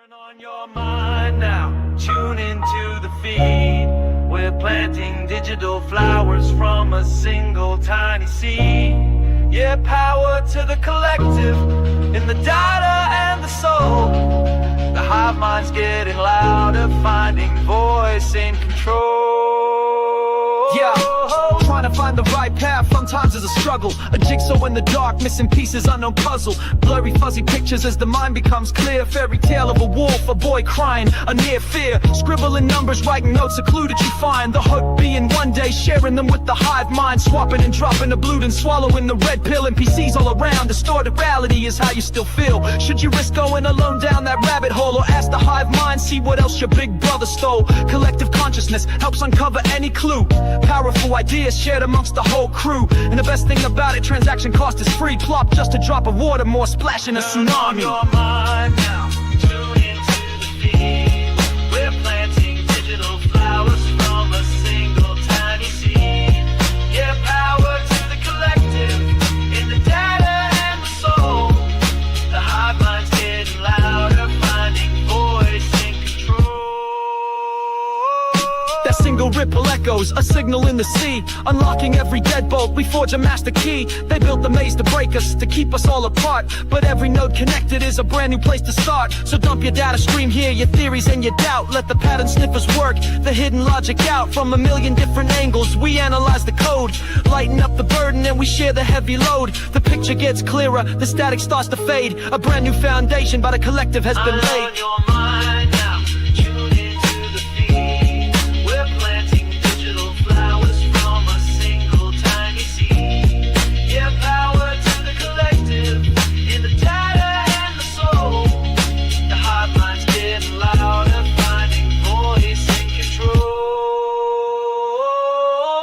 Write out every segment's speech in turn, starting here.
Turn on your mind now, tune into the feed. We're planting digital flowers from a single tiny seed. Yeah, power to the collective, in the data and the soul. The hive mind's getting louder, finding voice in control. Yeah, trying to find the right path sometimes is a struggle. A jigsaw in the dark, missing pieces, unknown puzzle. Blurry fuzzy pictures as the mind becomes clear. Fairy tale of a wolf, a boy crying, a near fear. Scribbling numbers, writing notes, a clue that you find. The hope being one day sharing them with the hive mind. Swapping and dropping the blue and swallowing the red pill. NPCs all around, distorted reality is how you still feel. Should you risk going alone down that rabbit hole, or ask the hive mind, see what else your big brother stole? Collective consciousness helps uncover any clue. Powerful ideas shared amongst the whole crew. And the best thing about it, transaction cost is free. Plop just a drop of water, more splash in a tsunami. Your mind now, tune into the feed. We're planting digital flowers from a single tiny seed. Yeah, power to the collective, in the data and the soul. The hive mind's getting louder, finding voice in control. That single ripple echoes, a signal in the sea. Unlocking every deadbolt, we forge a master key. They built the maze to break us, to keep us all apart. But every node connected is a brand new place to start. So dump your data stream here, your theories and your doubt. Let the pattern sniffers work, the hidden logic out. From a million different angles, we analyze the code. Lighten up the burden and we share the heavy load. The picture gets clearer, the static starts to fade. A brand new foundation by the collective has been laid. On your mind now, tune into the feed. We're planting digital flowers from a single tiny seed. Yeah, power to the collective, in the data and the soul. The hive mind's getting louder, finding voice in control.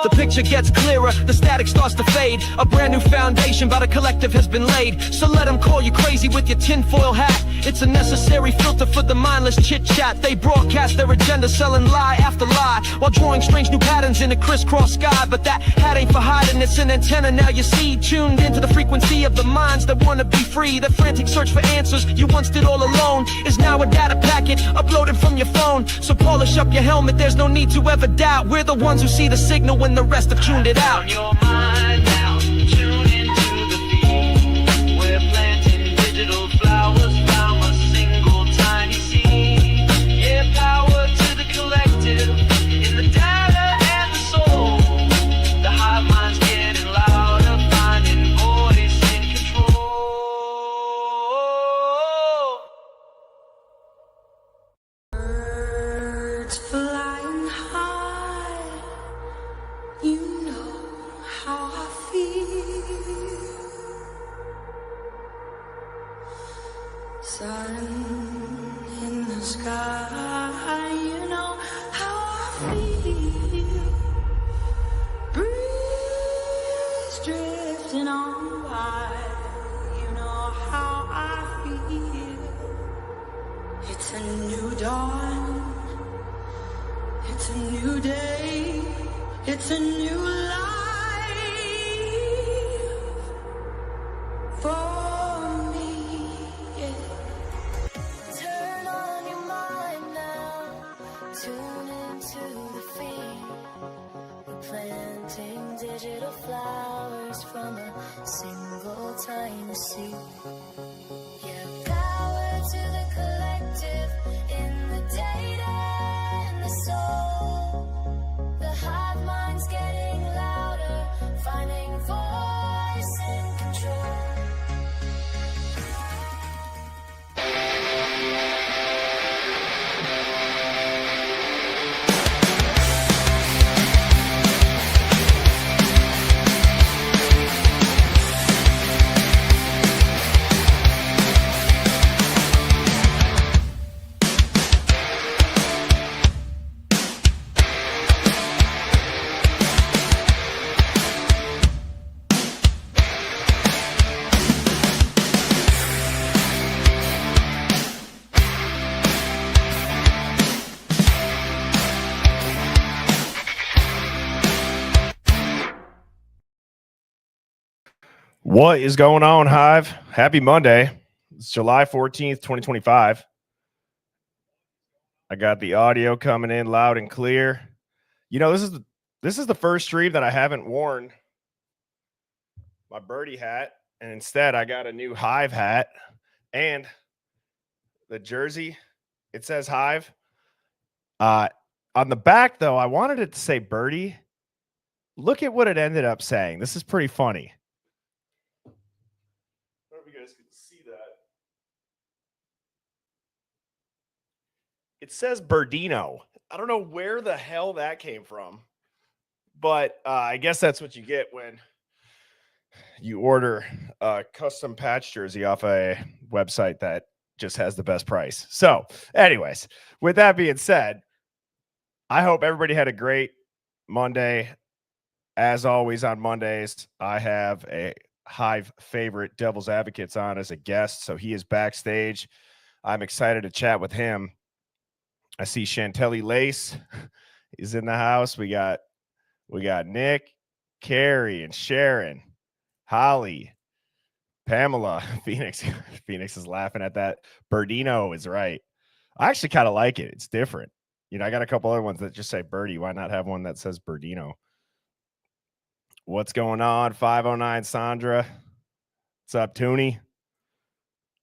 The picture gets clearer, the static starts to fade. A brand new foundation by the collective has been laid. So let them call you crazy with your tinfoil hat. It's a necessary filter for the mindless chit-chat. They broadcast their agenda, selling lie after lie, while drawing strange new patterns in a crisscross sky. But that hat ain't for hiding, it's an antenna now you see. Tuned into the frequency of the minds that wanna be free. The frantic search for answers you once did all alone is now a data packet uploaded from your phone. So polish up your helmet, there's no need to ever doubt. We're the ones who see the signal when the rest have tuned it out. On your mind now, tune into the feed. We're planting digital flowers from a single tiny seed. Yeah, power to the collective, in the data and the soul. The hive mind's getting louder, finding voice in control. Birds flying high, you know how I feel. Sun in the sky, you know how I feel. Breeze drifting on by, you know how I feel. It's a new dawn, it's a new day, it's a new life for me, yeah. Turn on your mind now, tune into the feed. We're planting digital flowers from a single tiny seed. Yeah, power to the collective, in the data and the soul. The hive mind's getting louder, finding voice in control. What is going on, Hive? Happy Monday. It's July 14th, 2025. I got the audio coming in loud and clear. You know, this is the first stream that I haven't worn my Birdie hat, and instead I got a new Hive hat and the jersey. It says Hive. On the back, though, I wanted it to say Birdie. Look at what it ended up saying. This is pretty funny. I don't know if you guys can see that. It says Birdino. I don't know where the hell that came from, but I guess that's what you get when you order a custom patch jersey off a website that just has the best price. So, anyways, with that being said, I hope everybody had a great Monday. As always on Mondays, I have a Hive favorite Devil's Advocates on as a guest, so he is backstage. I'm excited to chat with him. I see Chantelli Lace is in the house. We got Nick, Carrie, and Sharon, Holly, Pamela, Phoenix. Phoenix is laughing at that. Birdino is right. I actually kind of like it. It's different. You know, I got a couple other ones that just say Birdie. Why not have one that says Birdino? What's going on? 509 Sandra. What's up, Toonie?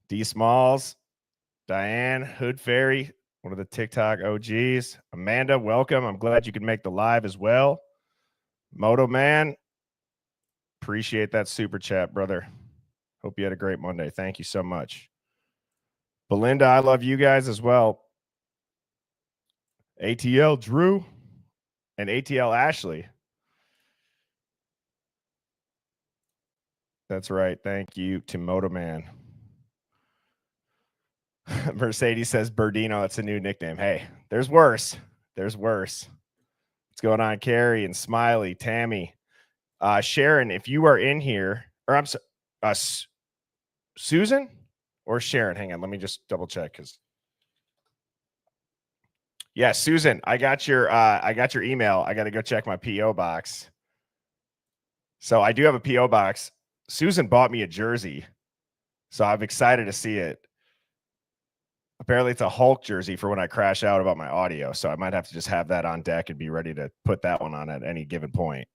D Smalls, Diane, Hood Fairy, one of the TikTok OGs. Amanda, welcome. I'm glad you could make the live as well. Moto Man, appreciate that super chat, brother. Hope you had a great Monday. Thank you so much. Belinda, I love you guys as well. ATL Drew and ATL Ashley. That's right. Thank you to Moto Man. Mercedes says Birdino. That's a new nickname. Hey, there's worse. There's worse. What's going on, Carrie and Smiley, Tammy, Sharon? If you are in here, or I'm sorry, Susan or Sharon? Hang on, let me just double check because. Yeah, Susan, I got your email. I got to go check my PO box. So I do have a PO box. Susan bought me a jersey, so I'm excited to see it. Apparently, it's a Hulk jersey for when I crash out about my audio, so I might have to just have that on deck and be ready to put that one on at any given point.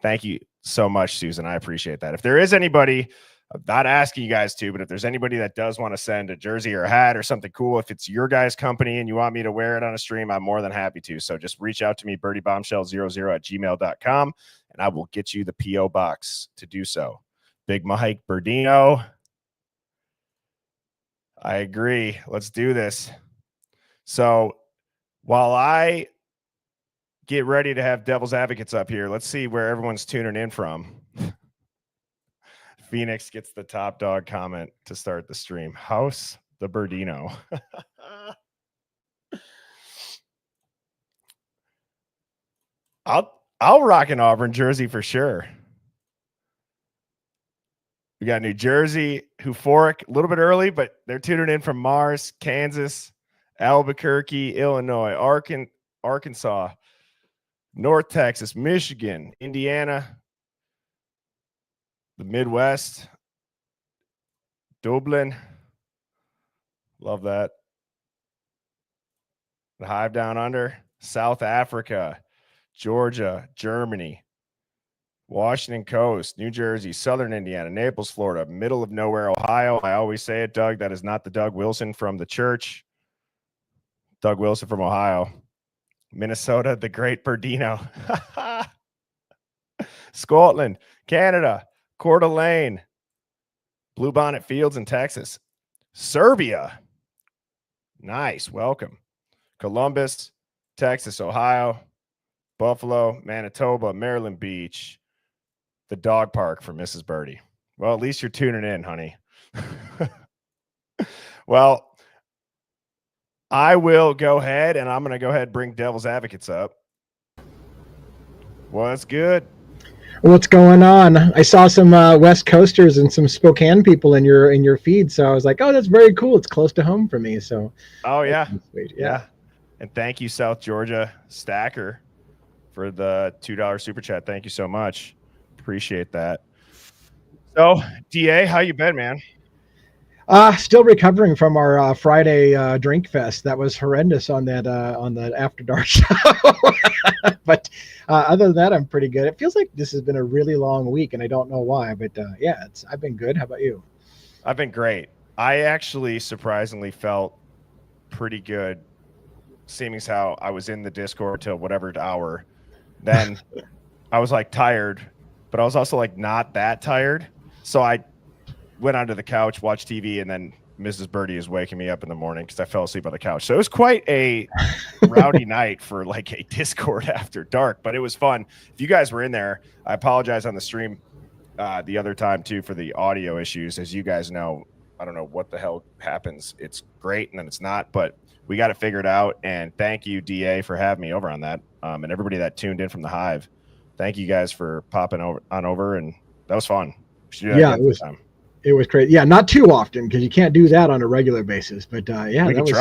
Thank you so much, Susan. I appreciate that. If there is anybody, I'm not asking you guys to, but if there's anybody that does want to send a jersey or a hat or something cool, if it's your guys' company and you want me to wear it on a stream, I'm more than happy to. So just reach out to me, birdiebombshell00@gmail.com, and I will get you the PO box to do so. Big Mike Birdino. I agree. Let's do this. So while I get ready to have Devil's Advocates up here, let's see where everyone's tuning in from. Phoenix gets the top dog comment to start the stream. House the Birdino. I'll rock an Auburn jersey for sure. We got New Jersey, Euphoric, a little bit early, but they're tuning in from Mars, Kansas, Albuquerque, Illinois, Arkansas, North Texas, Michigan, Indiana, the Midwest, Dublin. Love that. The Hive down under, South Africa, Georgia, Germany, Washington Coast, New Jersey, Southern Indiana, Naples, Florida, middle of nowhere, Ohio. I always say it, Doug. That is not the Doug Wilson from the church. Doug Wilson from Ohio. Minnesota, the great Birdino. Scotland, Canada, Coeur d'Alene, Bluebonnet Fields in Texas. Serbia. Nice. Welcome. Columbus, Texas, Ohio, Buffalo, Manitoba, Maryland Beach, the dog park for Mrs. Birdie. Well, at least you're tuning in, honey. Well, I will go ahead and I'm going to go ahead and bring Devil's Advocates up. What's good? What's going on? I saw some West Coasters and some Spokane people in your feed, so I was like, oh, that's very cool. It's close to home for me. So, oh yeah, sweet. Yeah. And thank you, South Georgia Stacker, for the $2 super chat. Thank you so much. Appreciate that. So, DA, how you been, man? Still recovering from our Friday drink fest. That was horrendous on that After Dark show. But other than that, I'm pretty good. It feels like this has been a really long week, and I don't know why. But yeah, I've been good. How about you? I've been great. I actually surprisingly felt pretty good, seeing as how I was in the Discord till whatever hour. Then I was like tired, but I was also like not that tired. So I went onto the couch, watched TV, and then Mrs. Birdie is waking me up in the morning because I fell asleep on the couch. So it was quite a rowdy night for like a Discord after dark, but it was fun. If you guys were in there, I apologize on the stream the other time too for the audio issues. As you guys know, I don't know what the hell happens. It's great and then it's not, but we got it figured out. And thank you, DA, for having me over on that. And everybody that tuned in from the Hive. Thank you guys for popping over, and that was fun. Yeah, it was crazy. Yeah, not too often because you can't do that on a regular basis. But yeah, we that can was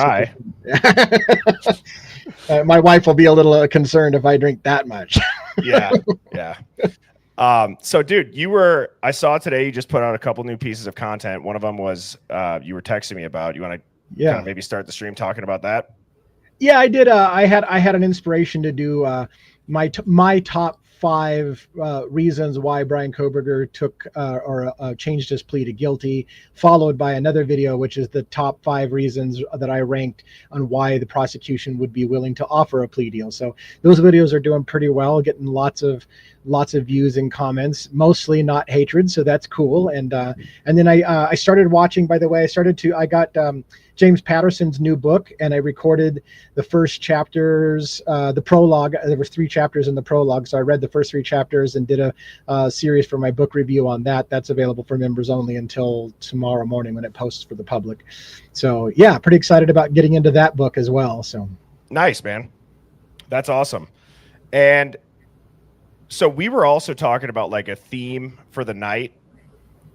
try. My wife will be a little concerned if I drink that much. Yeah. So dude, I saw today you just put out a couple new pieces of content. One of them was you were texting me about. You want to kind of maybe start the stream talking about that? Yeah, I did. I had an inspiration to do my top 5 reasons why Brian Koberger took or changed his plea to guilty, followed by another video, which is the top 5 reasons that I ranked on why the prosecution would be willing to offer a plea deal. So those videos are doing pretty well, getting lots of views and comments, mostly not hatred. So that's cool. And then I started watching, by the way, I got James Patterson's new book, and I recorded the first chapters, the prologue. There was 3 chapters in the prologue, so I read the first 3 chapters and did a series for my book review on that. That's available for members only until tomorrow morning when it posts for the public. So yeah, pretty excited about getting into that book as well. So nice, man. That's awesome. And so we were also talking about like a theme for the night.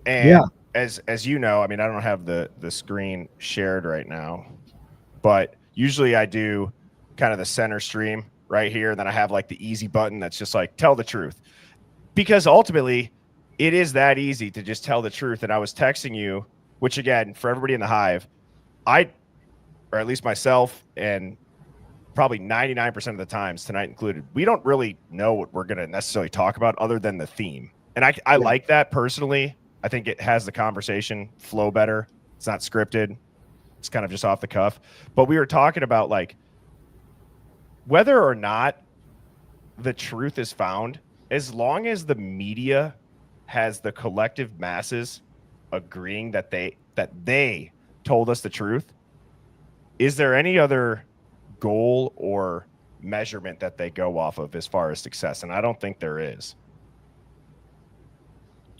And yeah. As you know, I mean, I don't have the screen shared right now, but usually I do kind of the center stream right here. And then I have like the easy button that's just like, tell the truth, because ultimately it is that easy to just tell the truth. And I was texting you, which again, for everybody in the Hive, or at least myself, and probably 99% of the times, tonight included, we don't really know what we're going to necessarily talk about other than the theme. And I like that personally. I think it has the conversation flow better. It's not scripted. It's kind of just off the cuff. But we were talking about like whether or not the truth is found, as long as the media has the collective masses agreeing that they told us the truth, is there any other goal or measurement that they go off of as far as success? And I don't think there is.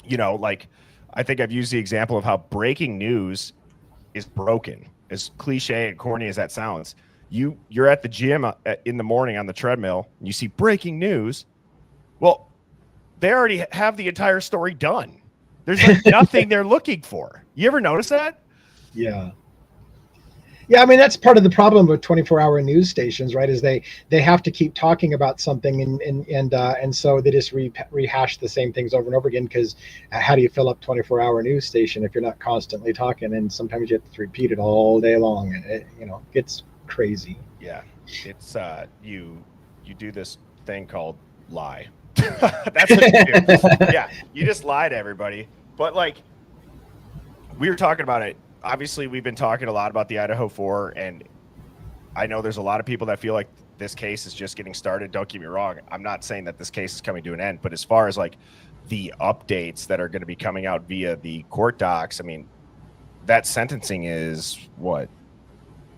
You know, like I think I've used the example of how breaking news is broken, as cliche and corny as that sounds. You're at the gym in the morning on the treadmill, and you see breaking news. Well, they already have the entire story done. There's like nothing they're looking for. You ever notice that? Yeah. Yeah, I mean, that's part of the problem with 24-hour news stations, right? Is they have to keep talking about something, and so they just rehash the same things over and over again. Because how do you fill up 24-hour news station if you're not constantly talking? And sometimes you have to repeat it all day long, and it gets crazy. Yeah, it's you do this thing called lie. That's what you do. Yeah, you just lie to everybody. But like we were talking about it. Obviously, we've been talking a lot about the Idaho 4, and I know there's a lot of people that feel like this case is just getting started. Don't get me wrong. I'm not saying that this case is coming to an end, but as far as like the updates that are going to be coming out via the court docs, I mean, that sentencing is what?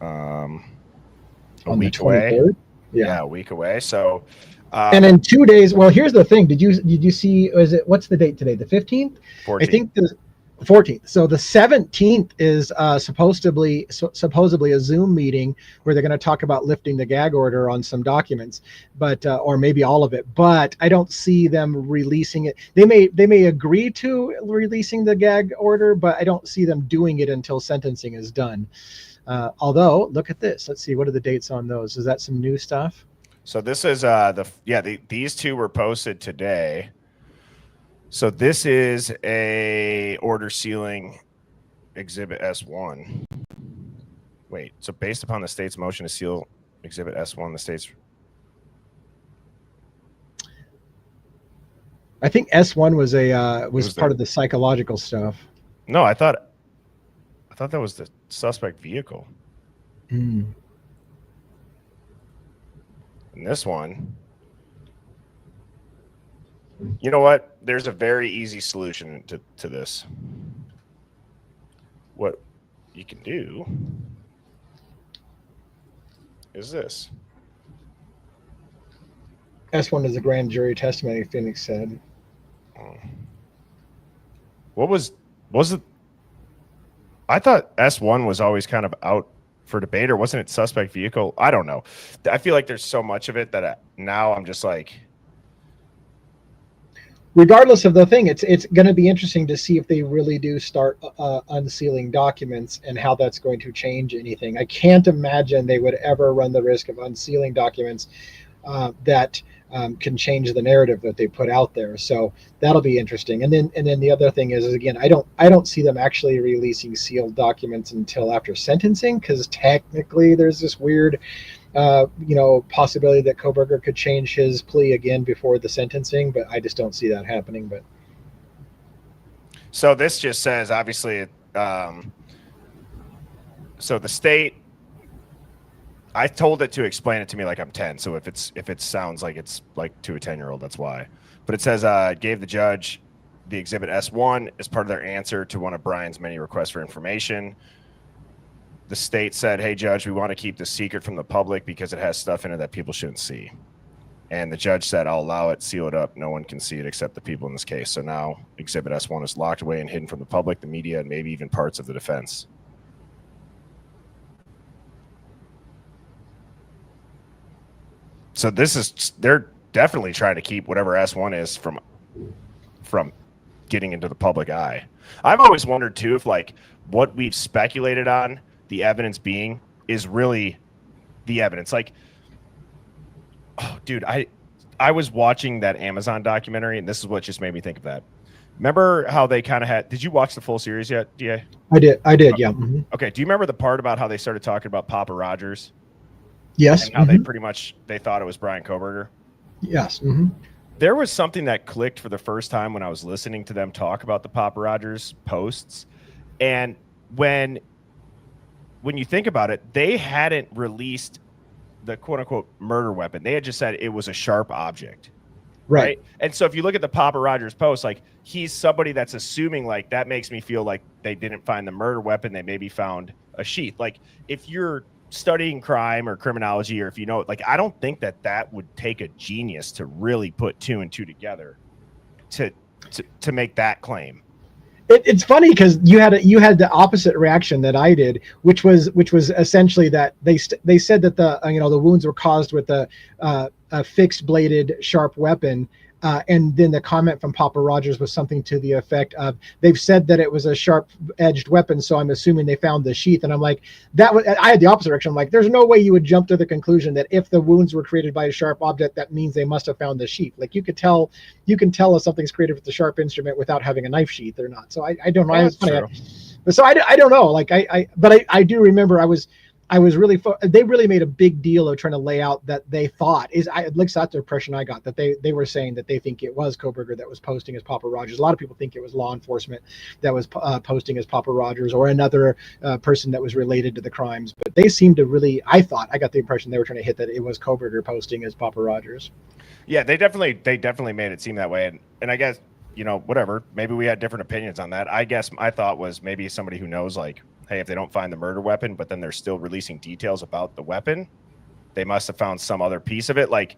A week away? Yeah, a week away. So, and in 2 days, well, here's the thing. Did you see, what's the date today? The 15th? 14th. I think the 14th. So the 17th is supposedly a Zoom meeting where they're going to talk about lifting the gag order on some documents, but or maybe all of it. But I don't see them releasing it. They may agree to releasing the gag order, but I don't see them doing it until sentencing is done. Although, look at this. Let's see. What are the dates on those? Is that some new stuff? So this is these two were posted today. So this is a order sealing Exhibit S1. Wait, so based upon the state's motion to seal Exhibit S1, the state's. I think S1 was was part the- of the psychological stuff. No, I thought that was the suspect vehicle. Mm. And this one, you know what? There's a very easy solution to this. What you can do is this. S1 is a grand jury testimony, Phoenix said. What was it? I thought S1 was always kind of out for debate, or wasn't it suspect vehicle? I don't know. I feel like there's so much of it that now I'm just like. Regardless of the thing, it's going to be interesting to see if they really do start unsealing documents and how that's going to change anything. I can't imagine they would ever run the risk of unsealing documents that can change the narrative that they put out there. So that'll be interesting. And then the other thing is again, I don't see them actually releasing sealed documents until after sentencing, because technically there's this weird possibility that Kohberger could change his plea again before the sentencing, but I just don't see that happening. But so this just says, obviously, so the state, I told it to explain it to me like I'm 10. So if it sounds like it's like to a 10-year-old, that's why. But it says gave the judge the exhibit S1 as part of their answer to one of Brian's many requests for information. The state said, "Hey, judge, we want to keep this secret from the public because it has stuff in it that people shouldn't see." And the judge said, "I'll allow it, seal it up. No one can see it except the people in this case." So now exhibit S1 is locked away and hidden from the public, the media, and maybe even parts of the defense. So they're definitely trying to keep whatever S1 is from getting into the public eye. I've always wondered too if like what we've speculated on the evidence being is really the evidence. Like, oh, dude, I was watching that Amazon documentary, and this is what just made me think of that. Remember how they kind of had? Did you watch the full series yet, DA? I did, yeah. Mm-hmm. Okay. Do you remember the part about how they started talking about Papa Rogers? Yes. And how they thought it was Brian Kohberger? Yes. Mm-hmm. There was something that clicked for the first time when I was listening to them talk about the Papa Rogers posts. And when you think about it, they hadn't released the quote unquote murder weapon. They had just said it was a sharp object. Right. And so if you look at the Papa Rogers post, like he's somebody that's assuming like that makes me feel like they didn't find the murder weapon. They maybe found a sheath. Like if you're studying crime or criminology, or if you know, like, I don't think that would take a genius to really put 2 and 2 together to make that claim. It's funny because you had the opposite reaction that I did, which was essentially that they said that the wounds were caused with a fixed bladed sharp weapon, and then the comment from Papa Rogers was something to the effect of, they've said that it was a sharp edged weapon, so I'm assuming they found the sheath. And I'm like, I had the opposite reaction. I'm like, there's no way you would jump to the conclusion that if the wounds were created by a sharp object, that means they must have found the sheath. Like you can tell if something's created with a sharp instrument without having a knife sheath or not. So I don't know. Yeah, it's funny. So I don't know. Like but I do remember I was really they really made a big deal of trying to lay out that they thought at least that's the impression I got, that they were saying that they think it was Kohberger that was posting as Papa Rogers. A lot of people think it was law enforcement that was posting as Papa Rogers, or another person that was related to the crimes. But they seemed to really, I got the impression they were trying to hit that it was Kohberger posting as Papa Rogers. Yeah, they definitely made it seem that way, and I guess whatever. Maybe we had different opinions on that. I guess my thought was maybe somebody who knows like, hey, if they don't find the murder weapon, but then they're still releasing details about the weapon, they must have found some other piece of it. Like,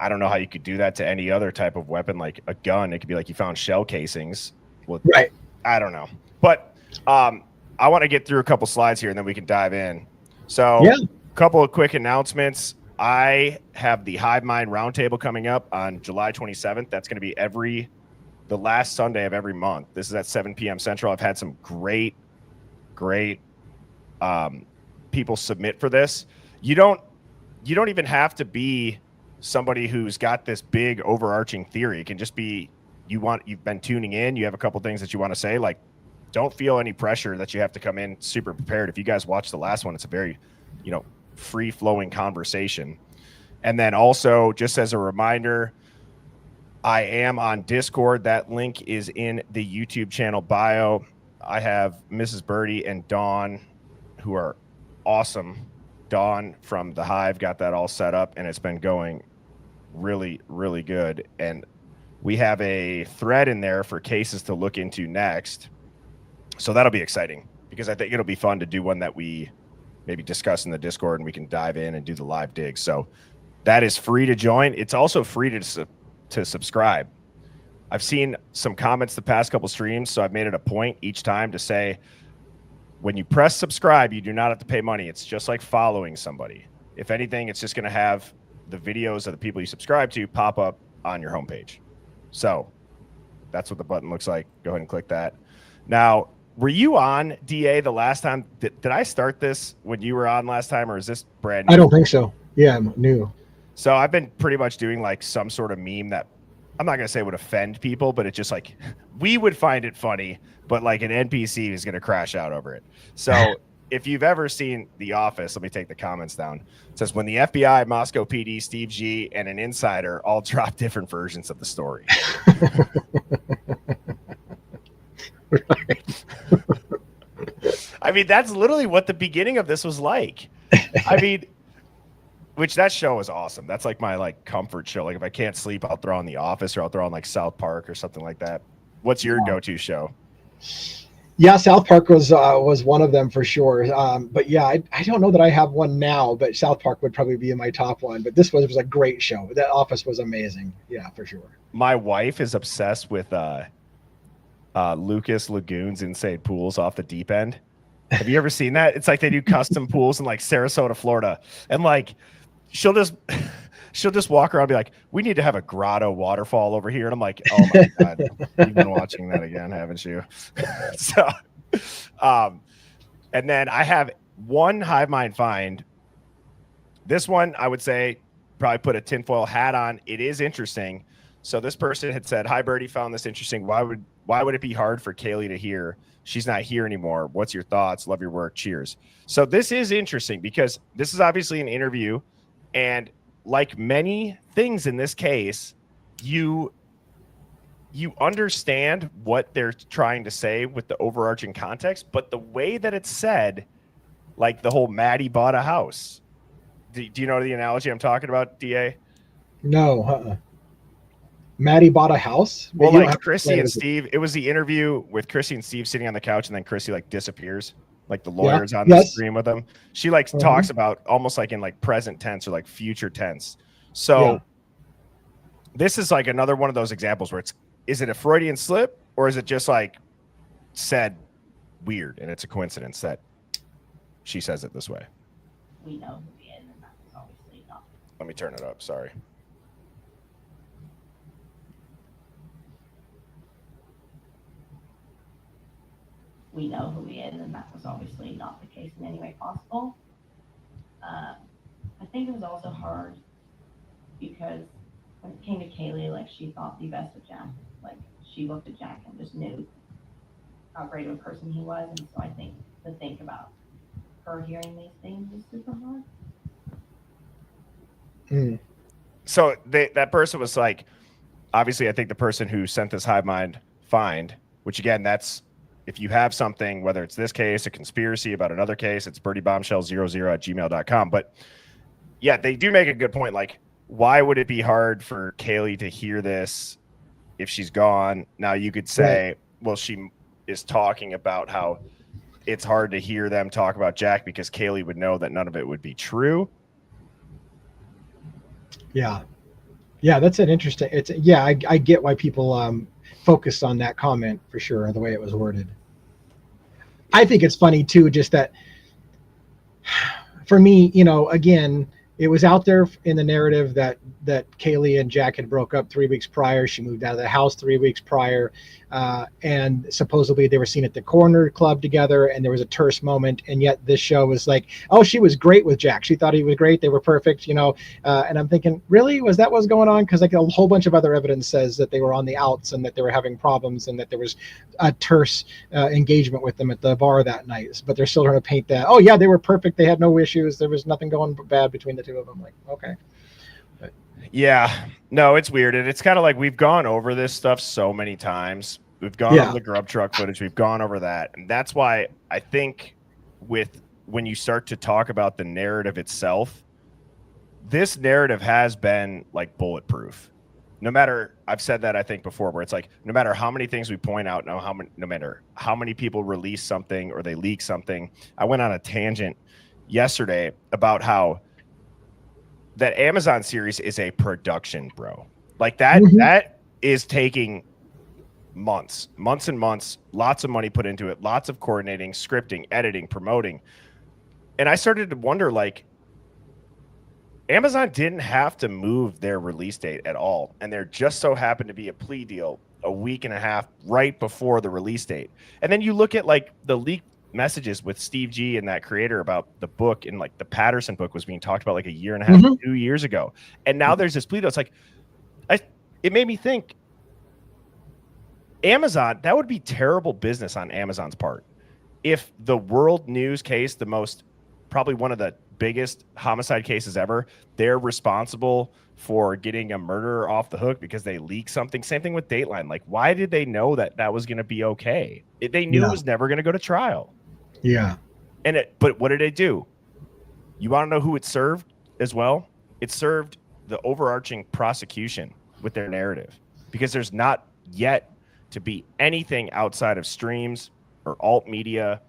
I don't know how you could do that to any other type of weapon, like a gun. It could be like you found shell casings. Well, right. I don't know. But I want to get through a couple slides here, and then we can dive in. So a couple of quick announcements. I have the Hive Mind Roundtable coming up on July 27th. That's going to be the last Sunday of every month. This is at 7 p.m. Central. I've had some great people submit for this. You don't even have to be somebody who's got this big overarching theory. It can just be you've been tuning in, you have a couple things that you want to say, like don't feel any pressure that you have to come in super prepared. If you guys watch the last one, it's a very, free flowing conversation. And then also, just as a reminder, I am on Discord. That link is in the YouTube channel bio. I have Mrs. Birdie and Dawn, who are awesome. Dawn from the Hive got that all set up, and it's been going really, really good. And we have a thread in there for cases to look into next. So that'll be exciting, because I think it'll be fun to do one that we maybe discuss in the Discord, and we can dive in and do the live dig. So that is free to join. It's also free to subscribe. I've seen some comments the past couple streams, so I've made it a point each time to say, when you press subscribe, you do not have to pay money. It's just like following somebody. If anything, it's just going to have the videos of the people you subscribe to pop up on your homepage. So that's what the button looks like. Go ahead and click that. Now, were you on, DA, the last time? Did I start this when you were on last time, or is this brand new? I don't think so. Yeah, I'm new. So I've been pretty much doing like some sort of meme that I'm not going to say would offend people, but it's just like, we would find it funny, but like an NPC is going to crash out over it. So if you've ever seen The Office, let me take the comments down. It says, when the FBI, Moscow PD, Steve G, and an insider all drop different versions of the story. Right. I mean, that's literally what the beginning of this was like. I mean, which that show is awesome. That's like my like comfort show. Like if I can't sleep, I'll throw on The Office, or I'll throw on like South Park or something like that. What's your go-to show? Yeah, South Park was one of them for sure. But yeah, I don't know that I have one now, but South Park would probably be in my top one. But this was a great show. That Office was amazing. Yeah, for sure. My wife is obsessed with Lucas Lagoon's Insane Pools Off the Deep End. Have you ever seen that? It's like they do custom pools in like Sarasota, Florida, and like she'll just walk around and be like, we need to have a grotto waterfall over here. And I'm like, oh my God, you've been watching that again, haven't you? So, and then I have one Hive Mind find. This one, I would say, probably put a tinfoil hat on. It is interesting. So this person had said, hi, Birdie, found this interesting. Why would it be hard for Kaylee to hear? She's not here anymore. What's your thoughts? Love your work. Cheers. So this is interesting, because this is obviously an interview, and like many things in this case, you understand what they're trying to say with the overarching context, but the way that it's said, like the whole Maddie bought a house. Do you know the analogy I'm talking about, DA? No. Maddie bought a house? Well, like Chrissy and Steve, it was the interview with Chrissy and Steve sitting on the couch, and then Chrissy like disappears. Like the lawyer's on the screen with them. She like talks about almost like in like present tense or like future tense. So this is like another one of those examples where is it a Freudian slip, or is it just like said weird and it's a coincidence that she says it this way? We know who he is, and that's obviously not. Let me turn it up. Sorry. We know who he is, and that was obviously not the case in any way possible. I think it was also hard because when it came to Kaylee, like she thought the best of Jack. Like she looked at Jack and just knew how great of a person he was, and so I think to think about her hearing these things is super hard. So that person was like, obviously, I think the person who sent this Hive Mind find, which again, that's, if you have something, whether it's this case, a conspiracy about another case, it's birdieBombshell00@gmail.com. But yeah, they do make a good point. Like, why would it be hard for Kaylee to hear this if she's gone? Now you could say, well, she is talking about how it's hard to hear them talk about Jack because Kaylee would know that none of it would be true. Yeah. Yeah, that's an interesting. I get why people focused on that comment for sure, the way it was worded. I think it's funny too, just that for me, again, It was out there in the narrative that Kaylee and Jack had broke up 3 weeks prior. She moved out of the house 3 weeks prior, and supposedly they were seen at the corner club together, and there was a terse moment. And yet this show was like, oh, she was great with Jack. She thought he was great. They were perfect, you know. And I'm thinking, really, was that what's going on? Because like a whole bunch of other evidence says that they were on the outs and that they were having problems and that there was a terse engagement with them at the bar that night. But they're still trying to paint that, oh yeah, they were perfect. They had no issues. There was nothing going bad between the two of them. Like, okay. But, Yeah, no, it's weird. And it's kind of like we've gone over this stuff so many times. We've gone over the grub truck footage. We've gone over that. And that's why I think when you start to talk about the narrative itself, this narrative has been like bulletproof. No matter, I've said that I think before, where it's like, no matter how many things we point out, no matter how many people release something or they leak something. I went on a tangent yesterday about how that Amazon series is a production, bro. Like that, that is taking months and months, lots of money put into it, lots of coordinating, scripting, editing, promoting. And I started to wonder, like, Amazon didn't have to move their release date at all. And there just so happened to be a plea deal a week and a half right before the release date. And then you look at like the leaked messages with Steve G and that creator about the book, and like the Patterson book was being talked about like a year and a half, 2 years ago. And now there's this plea deal. It's like, it made me think, Amazon, that would be terrible business on Amazon's part. If the world news case, the most, probably one of the biggest homicide cases ever, they're responsible for getting a murderer off the hook because they leaked something. Same thing with Dateline. Like, why did they know that that was going to be okay? They knew it was never going to go to trial. Yeah. But what did they do? You want to know who it served as well? It served the overarching prosecution with their narrative, because there's not yet to be anything outside of streams or alt media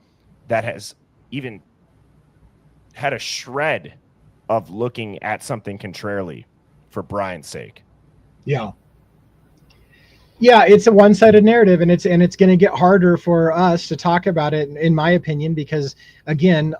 that has even had a shred of looking at something contrarily for Brian's sake. Yeah. Yeah, it's a one-sided narrative, and it's going to get harder for us to talk about it, in my opinion, because again,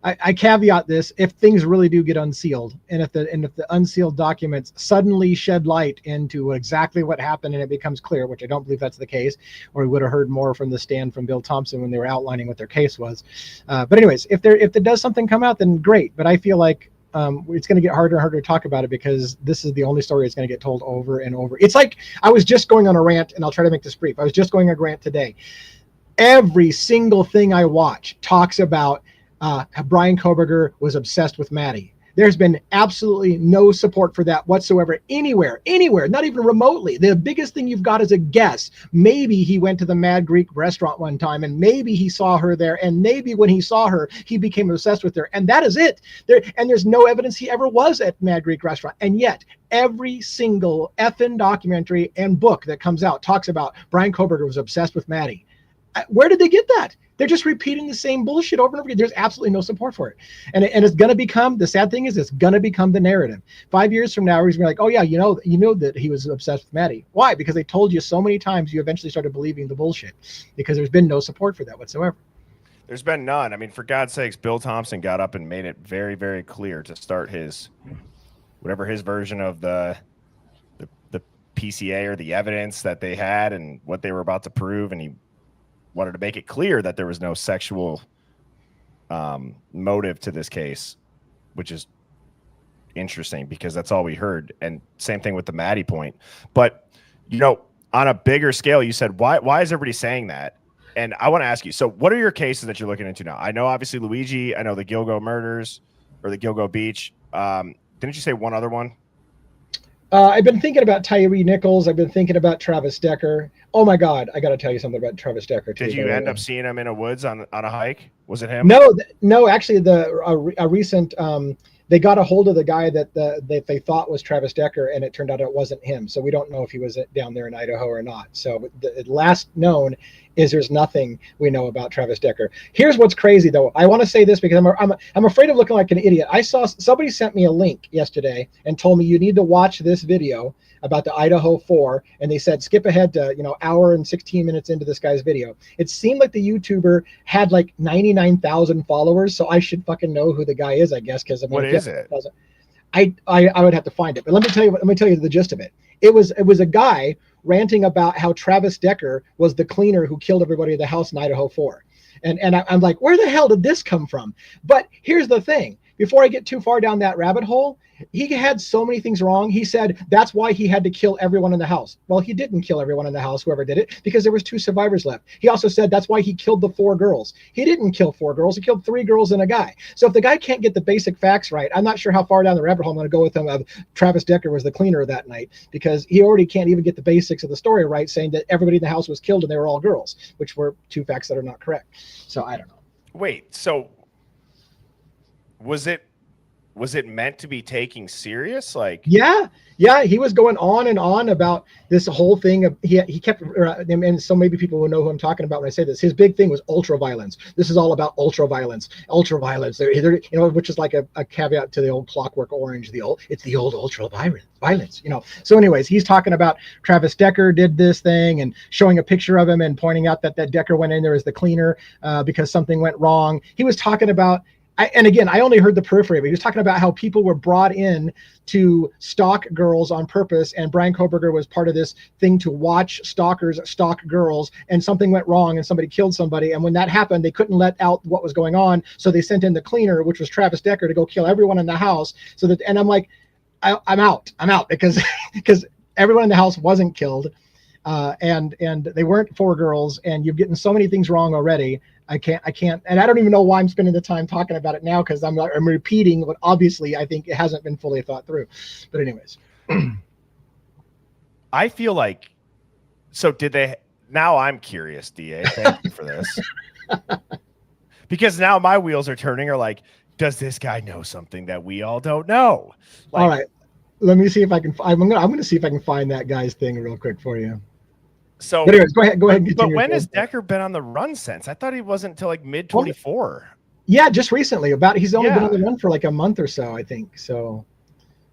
I caveat this: if things really do get unsealed, and if the unsealed documents suddenly shed light into exactly what happened, and it becomes clear, which I don't believe that's the case, or we would have heard more from the stand from Bill Thompson when they were outlining what their case was. But anyways, if there does something come out, then great. But I feel like it's going to get harder and harder to talk about it, because this is the only story that's going to get told over and over. It's like, I was just going on a rant, and I'll try to make this brief. I was just going on a rant today. Every single thing I watch talks about Brian Koberger was obsessed with Maddie. There's been absolutely no support for that whatsoever anywhere, not even remotely. The biggest thing you've got is a guess. Maybe he went to the Mad Greek restaurant one time, and maybe he saw her there, and maybe when he saw her, he became obsessed with her, and that is it. There's no evidence he ever was at Mad Greek restaurant, and yet every single effing documentary and book that comes out talks about Brian Koberger was obsessed with Maddie. Where did they get that? They're just repeating the same bullshit over and over again. There's absolutely no support for it. And it's going to become, the sad thing is, it's going to become the narrative. 5 years from now, he's going to be like, oh yeah, you know that he was obsessed with Maddie. Why? Because they told you so many times, you eventually started believing the bullshit, because there's been no support for that whatsoever. There's been none. I mean, for God's sakes, Bill Thompson got up and made it very, very clear to start his version of the PCA, or the evidence that they had and what they were about to prove. And he wanted to make it clear that there was no sexual motive to this case, which is interesting, because that's all we heard. And same thing with the Maddie point. But, on a bigger scale, you said, why is everybody saying that? And I want to ask you, so what are your cases that you're looking into now? I know obviously Luigi, I know the Gilgo murders, or the Gilgo Beach. Didn't you say one other one? I've been thinking about Tyree Nichols. I've been thinking about Travis Decker. Oh my God, I got to tell you something about Travis Decker too. Did you end up seeing him in a woods on a hike? Was it him? No. Actually, a recent they got a hold of the guy that they thought was Travis Decker, and it turned out it wasn't him. So we don't know if he was down there in Idaho or not. So the last known is there's nothing we know about Travis Decker. Here's what's crazy, though. I want to say this because I'm afraid of looking like an idiot. I saw somebody sent me a link yesterday and told me you need to watch this video about the Idaho 4, and they said skip ahead to hour and 16 minutes into this guy's video. It seemed like the YouTuber had like 99,000 followers, so I should fucking know who the guy is, I guess. Because what is it? I would have to find it, but let me tell you the gist of it. It was a guy ranting about how Travis Decker was the cleaner who killed everybody at the house in Idaho 4. And I'm like, where the hell did this come from? But here's the thing. Before I get too far down that rabbit hole, he had so many things wrong. He said that's why he had to kill everyone in the house. Well, he didn't kill everyone in the house, whoever did it, because there was 2 survivors left. He also said that's why he killed the 4 girls. He didn't kill 4 girls. He killed 3 girls and a guy. So if the guy can't get the basic facts right, I'm not sure how far down the rabbit hole I'm going to go with him. Travis Decker was the cleaner that night, because he already can't even get the basics of the story right, saying that everybody in the house was killed and they were all girls, which were 2 facts that are not correct. So I don't know. Wait, so was it meant to be taken serious? Like, yeah, he was going on and on about this whole thing. He kept, and so maybe people will know who I'm talking about when I say this. His big thing was ultra violence. This is all about ultra violence. Which is like a caveat to the old Clockwork Orange. It's the old ultra violence. So anyways, he's talking about Travis Decker did this thing and showing a picture of him and pointing out that Decker went in there as the cleaner because something went wrong. He was talking about. And again, I only heard the periphery of it. He was talking about how people were brought in to stalk girls on purpose, and Brian Koberger was part of this thing to watch stalkers stalk girls, and something went wrong and somebody killed somebody. And when that happened, they couldn't let out what was going on, so they sent in the cleaner, which was Travis Decker, to go kill everyone in the house. And I'm like, I'm out because everyone in the house wasn't killed, and they weren't 4 girls, and you're getting so many things wrong already. I can't, and I don't even know why I'm spending the time talking about it now, because I'm repeating what obviously I think it hasn't been fully thought through. But anyways, I feel like, so did they? Now I'm curious, DA. Thank you for this, because now my wheels are turning. Are like, does this guy know something that we all don't know? Like, all right, let me see if I can. I'm gonna see if I can find that guy's thing real quick for you. So, but anyways, go ahead. And but when has Decker been on the run since? I thought he wasn't until like mid 24. Yeah, just recently. He's only been on the run for like a month or so, I think. So,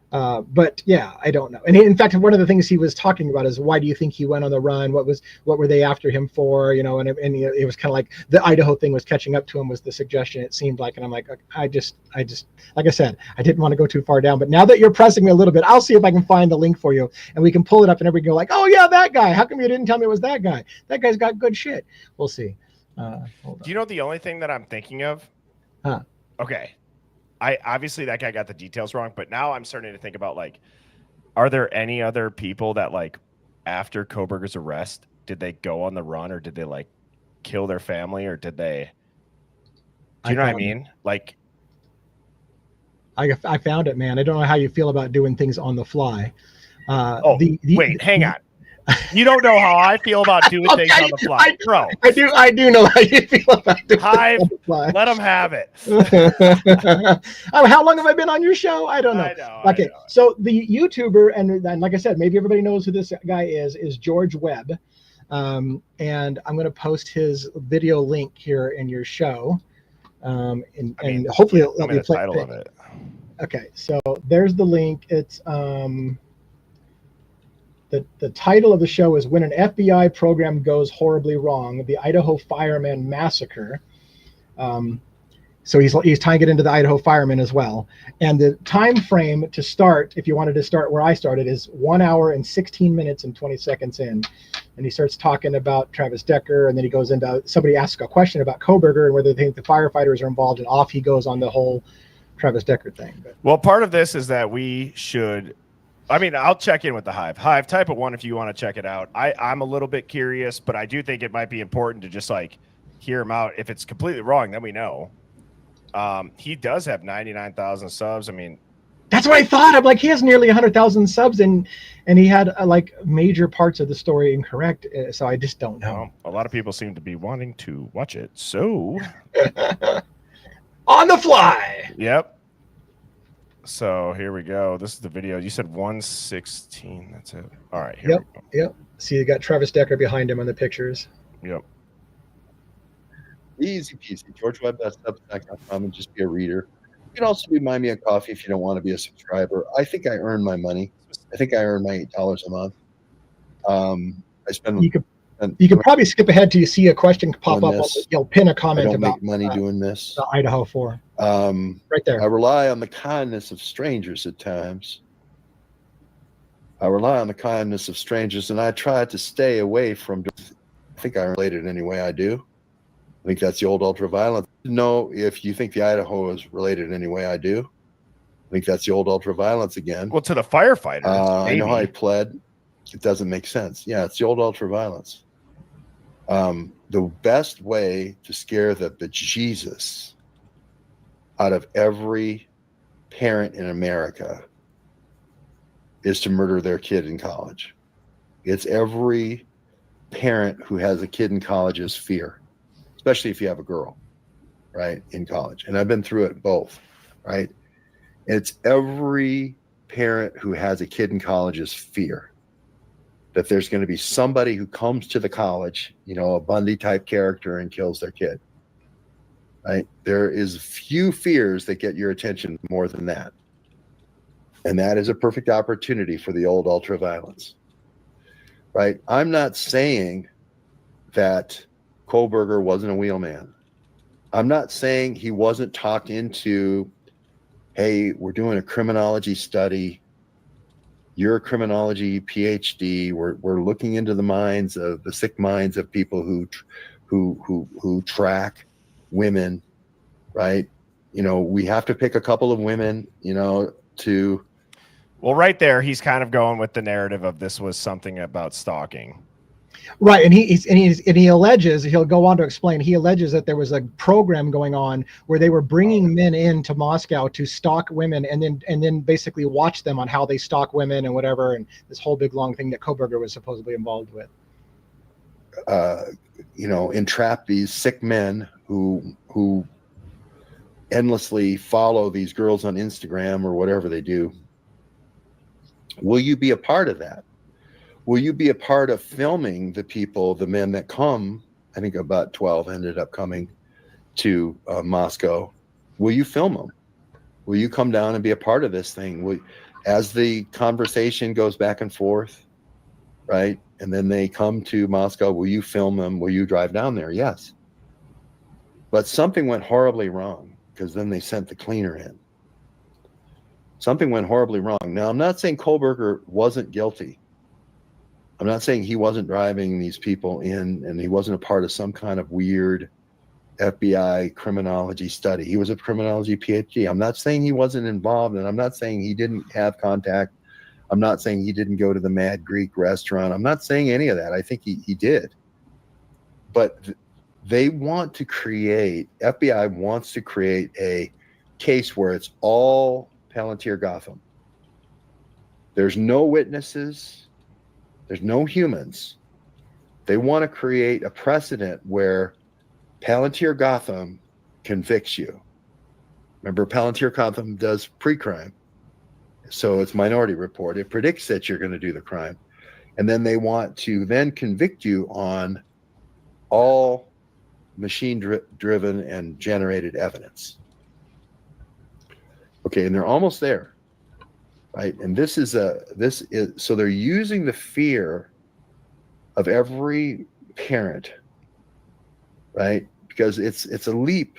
but yeah, I don't know. And in fact, one of the things he was talking about is, why do you think he went on the run? What were they after him for? And it was kind of like the Idaho thing was catching up to him, was the suggestion, it seemed like. And I'm like, I just like I said, I didn't want to go too far down, but now that you're pressing me a little bit, I'll see if I can find the link for you, and we can pull it up, and everybody go like, oh yeah, that guy. How come you didn't tell me it was that guy? That guy's got good shit. We'll see. Do you know the only thing that I'm thinking of? Huh. Okay. Obviously that guy got the details wrong, but now I'm starting to think about, like, are there any other people that, like, after Koberger's arrest, did they go on the run, or did they like kill their family, or did they? Do you know what I mean? Like, I found it, man. I don't know how you feel about doing things on the fly. Wait, hang on. You don't know how I feel about doing things on the fly, bro. I do know how you feel about doing Hive, things on the fly. Let them have it. How long have I been on your show? I don't know. I know. So the YouTuber, and like I said, maybe everybody knows who this guy is George Webb. And I'm going to post his video link here in your show. And hopefully it'll let me play the title of it. Okay, so there's the link. It's the title of the show is "When an FBI Program Goes Horribly Wrong: The Idaho Fireman Massacre." So he's tying it into the Idaho firemen as well. And the time frame to start, if you wanted to start where I started, is 1 hour and 16 minutes and 20 seconds in. And he starts talking about Travis Decker, and then he goes into, somebody asks a question about Koberger and whether they think the firefighters are involved, and off he goes on the whole Travis Decker thing. Well, part of this is that we should, I'll check in with the Hive. Hive, type of one if you want to check it out. I'm a little bit curious, but I do think it might be important to just like hear him out. If it's completely wrong, then we know. He does have 99,000 subs. That's what I thought. I'm like, he has nearly 100,000 subs, and he had like major parts of the story incorrect. So I just don't know. Well, a lot of people seem to be wanting to watch it. So on the fly. Yep. So here we go. This is the video. You said 116. That's it. All right. Here we go. Yep. See, you got Travis Decker behind him on the pictures. Yep. Easy peasy. GeorgeWebb.substack.com and just be a reader. You can also do Buy Me a Coffee if you don't want to be a subscriber. I think I earn my money. I think I earn my $8 a month. I spend. You could probably skip ahead till you see a question pop Doing up. this. You'll pin a I comment don't about make money doing this. the Idaho 4. Right there. I rely on the kindness of strangers at times. I rely on the kindness of strangers, and I try to stay away from. I think I'm related any way I do. I think that's the old ultraviolet. No, if you think the Idaho is related in any way I do. I think that's the old ultraviolence again. Well, to the firefighters, I know how I maybe. pled. It doesn't make sense. Yeah, it's the old ultraviolence. The best way to scare the bejesus out of every parent in America is to murder their kid in college. It's every parent who has a kid in college's fear, especially if you have a girl, right, in college. And I've been through it both, right? It's every parent who has a kid in college's fear that there's going to be somebody who comes to the college, you know, a Bundy type character, and kills their kid, right? There is few fears that get your attention more than that. And that is a perfect opportunity for the old ultraviolence, right? I'm not saying that Kohlberger wasn't a wheelman. I'm not saying he wasn't talked into, hey, we're doing a criminology study. You're a criminology PhD. We're looking into the minds of the sick minds of people who track women, right? You know, we have to pick a couple of women, you know, to. Well, right there, he's kind of going with the narrative of this was something about stalking. Right, and he alleges, he'll go on to explain, he alleges that there was a program going on where they were bringing men into Moscow to stalk women, and then basically watch them on how they stalk women and whatever, and this whole big long thing that Kohlberger was supposedly involved with. You know, entrap these sick men who endlessly follow these girls on Instagram or whatever they do. Will you be a part of that? Will you be a part of filming the people, the men that come? I think about 12 ended up coming to Moscow. Will you film them? Will you come down and be a part of this thing? As the conversation goes back and forth, right? And then they come to Moscow, will you film them? Will you drive down there? Yes. But something went horribly wrong, because then they sent the cleaner in. Something went horribly wrong. Now, I'm not saying Kohlberger wasn't guilty. I'm not saying he wasn't driving these people in and he wasn't a part of some kind of weird FBI criminology study. He was a criminology PhD. I'm not saying he wasn't involved, and I'm not saying he didn't have contact. I'm not saying he didn't go to the Mad Greek restaurant. I'm not saying any of that. I think he did. But they want to create, FBI wants to create a case where it's all Palantir Gotham. There's no witnesses. There's no humans. They want to create a precedent where Palantir Gotham convicts you. Remember, Palantir Gotham does pre-crime. So it's Minority Report. It predicts that you're going to do the crime. And then they want to then convict you on all machine-driven and generated evidence. Okay, and they're almost there. Right, and so they're using the fear of every parent, right? Because it's a leap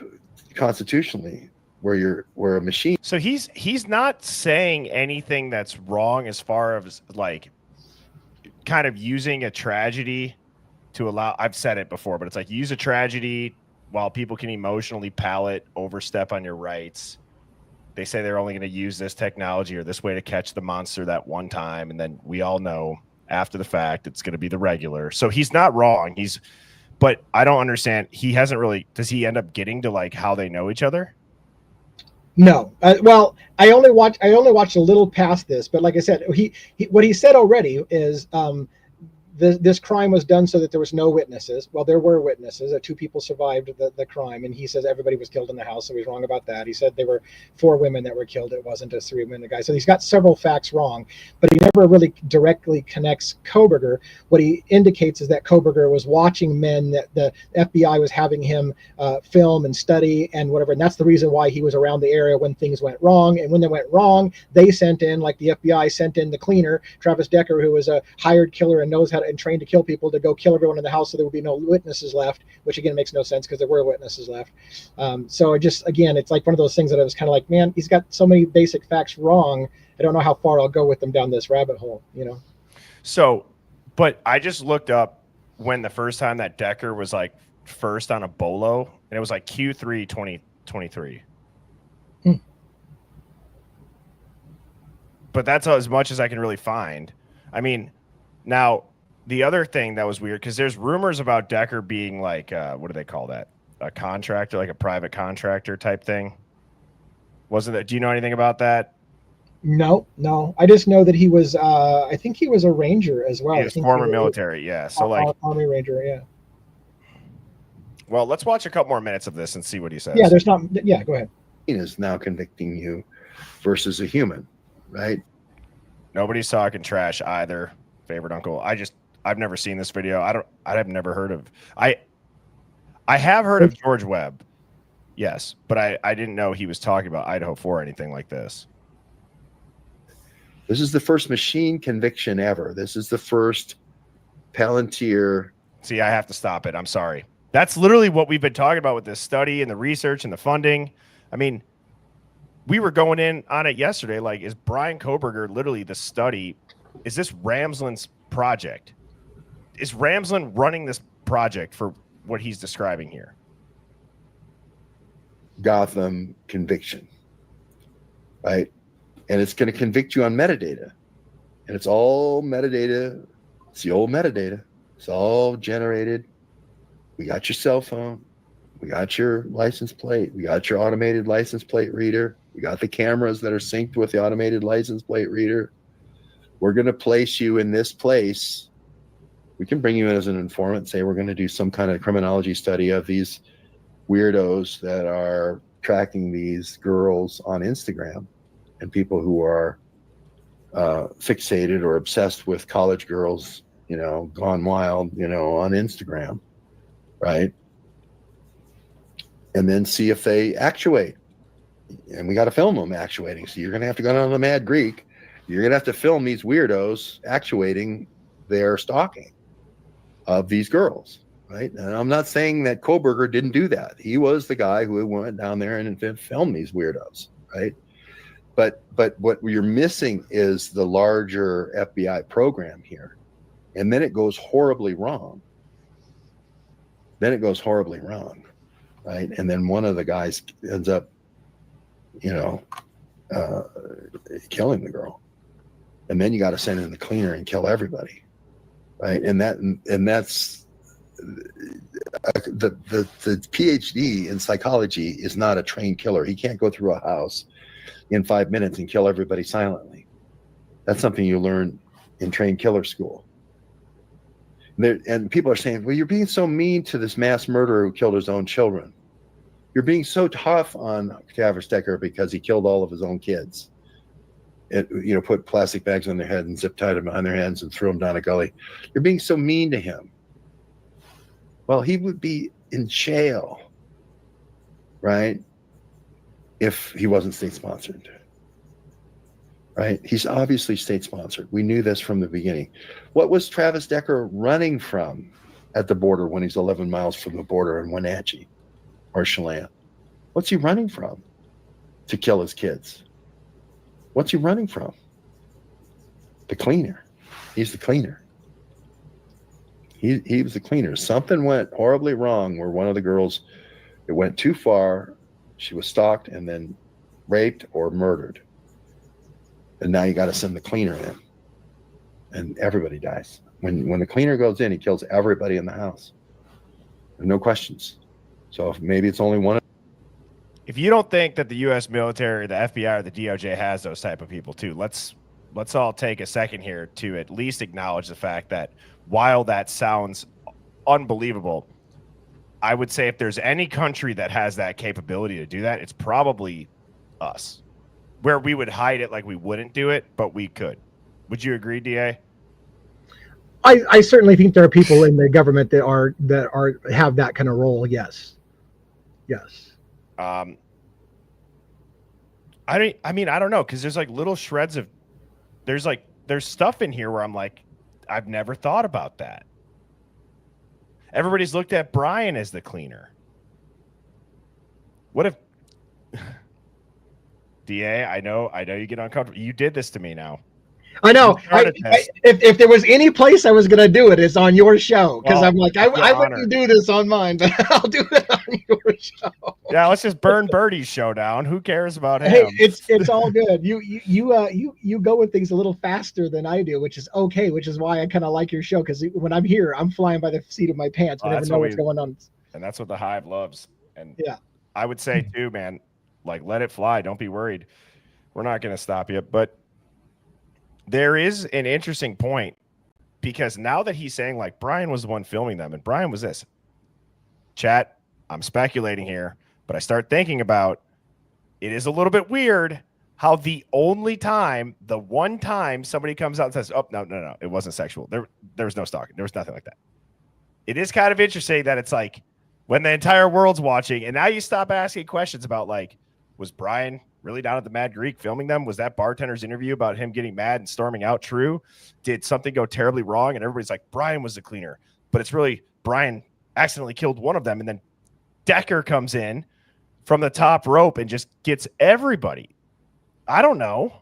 constitutionally where a machine. So he's not saying anything that's wrong as far as like kind of using a tragedy to allow. I've said it before, but it's like use a tragedy while people can emotionally palate, overstep on your rights. They say they're only going to use this technology or this way to catch the monster that one time. And then we all know after the fact, it's going to be the regular. So he's not wrong. But I don't understand. He hasn't really, does he end up getting to like how they know each other? No. Well, I only watched a little past this, but like I said, what he said already is this crime was done so that there was no witnesses. Well, there were witnesses. Two people survived the crime, and he says everybody was killed in the house, so he's wrong about that. He said there were 4 women that were killed. It wasn't just 3 women. The guy. So he's got several facts wrong, but he never really directly connects Kohberger. What he indicates is that Kohberger was watching men that the FBI was having him film and study and whatever, and that's the reason why he was around the area when things went wrong. And when they went wrong, they sent in, like the FBI sent in the cleaner, Travis Decker, who was a hired killer and knows how to and trained to kill people, to go kill everyone in the house so there would be no witnesses left, which again makes no sense because there were witnesses left. So it just, again, it's like one of those things that I was kind of like, man, he's got so many basic facts wrong. I don't know how far I'll go with them down this rabbit hole, you know? So, but I just looked up when the first time that Decker was like first on a bolo, and it was like Q3 2023. But that's as much as I can really find. I mean, now the other thing that was weird, because there's rumors about Decker being like, what do they call that? A contractor, like a private contractor type thing. Wasn't that? Do you know anything about that? No. I just know that he was, I think he was a ranger as well. He was former military, yeah. So like Army Ranger, yeah. Well, let's watch a couple more minutes of this and see what he says. Yeah, go ahead. Is now convicting you versus a human, right? Nobody's talking trash either. Favorite uncle. I've never seen this video. I've never heard of. I have heard of George Webb. Yes, but I didn't know he was talking about Idaho 4 or anything like this. This is the first machine conviction ever. This is the first Palantir. See, I have to stop it. I'm sorry. That's literally what we've been talking about with this study and the research and the funding. I mean, we were going in on it yesterday. Like, is Brian Kohberger literally the study? Is this Ramsland's project? Is Ramsland running this project for what he's describing here? Gotham conviction, right? And it's going to convict you on metadata. And it's all metadata. It's the old metadata. It's all generated. We got your cell phone. We got your license plate. We got your automated license plate reader. We got the cameras that are synced with the automated license plate reader. We're going to place you in this place. We can bring you in as an informant and say we're going to do some kind of criminology study of these weirdos that are tracking these girls on Instagram and people who are fixated or obsessed with college girls, you know, gone wild, you know, on Instagram, right? And then see if they actuate. And we got to film them actuating. So you're going to have to go down to the Mad Greek. You're going to have to film these weirdos actuating their stalking of these girls, right? And I'm not saying that Kohberger didn't do that. He was the guy who went down there and filmed these weirdos, right? But what you're missing is the larger FBI program here. And then it goes horribly wrong. Right? And then one of the guys ends up, you know, killing the girl. And then you got to send in the cleaner and kill everybody, right? And that's the PhD in psychology is not a trained killer. He can't go through a house in 5 minutes and kill everybody silently. That's something you learn in trained killer school. And people are saying, well, you're being so mean to this mass murderer who killed his own children. You're being so tough on Travis Decker because he killed all of his own kids. You know, put plastic bags on their head and zip tied them behind their heads and threw them down a gully. You're being so mean to him. Well, he would be in jail, right? If he wasn't state sponsored, right? He's obviously state sponsored. We knew this from the beginning. What was Travis Decker running from at the border when he's 11 miles from the border in Wenatchee or Chelan? What's he running from to kill his kids? What's he running from? The cleaner. He's the cleaner. He was the cleaner. Something went horribly wrong where one of the girls, it went too far. She was stalked and then raped or murdered. And now you got to send the cleaner in. And everybody dies. When the cleaner goes in, he kills everybody in the house. No questions. So maybe it's only one. If you don't think that the U.S. military, the FBI, or the DOJ has those type of people too, let's let's all take a second here to at least acknowledge the fact that while that sounds unbelievable, I would say if there's any country that has that capability to do that, it's probably us, where we would hide it like we wouldn't do it, but we could. Would you agree, DA? I certainly think there are people in the government that have that kind of role. Yes. I don't know, because there's like little shreds of there's stuff in here where I'm like, I've never thought about that. Everybody's looked at Brian as the cleaner. What if DA, I know you get uncomfortable. You did this to me now. I know. If there was any place I was going to do it, it's on your show. Because I'm like, I wouldn't do this on mine, but I'll do it on your show. Yeah, let's just burn Birdie's show down. Who cares about him? Hey, it's all good. You go with things a little faster than I do, which is okay. Which is why I kind of like your show, because when I'm here, I'm flying by the seat of my pants. I never know what's going on. And that's what the Hive loves. And yeah, I would say too, man, like let it fly. Don't be worried. We're not going to stop you, but. There is an interesting point, because now that he's saying like Brian was the one filming them and Brian was this. Chat, I'm speculating here, but I start thinking about it is a little bit weird how the one time somebody comes out and says, oh, no, it wasn't sexual. There was no stalking. There was nothing like that. It is kind of interesting that it's like when the entire world's watching and now you stop asking questions about like, was Brian really down at the Mad Greek filming them? Was that bartender's interview about him getting mad and storming out true? Did something go terribly wrong? And everybody's like, Brian was the cleaner. But it's really Brian accidentally killed one of them. And then Decker comes in from the top rope and just gets everybody. I don't know.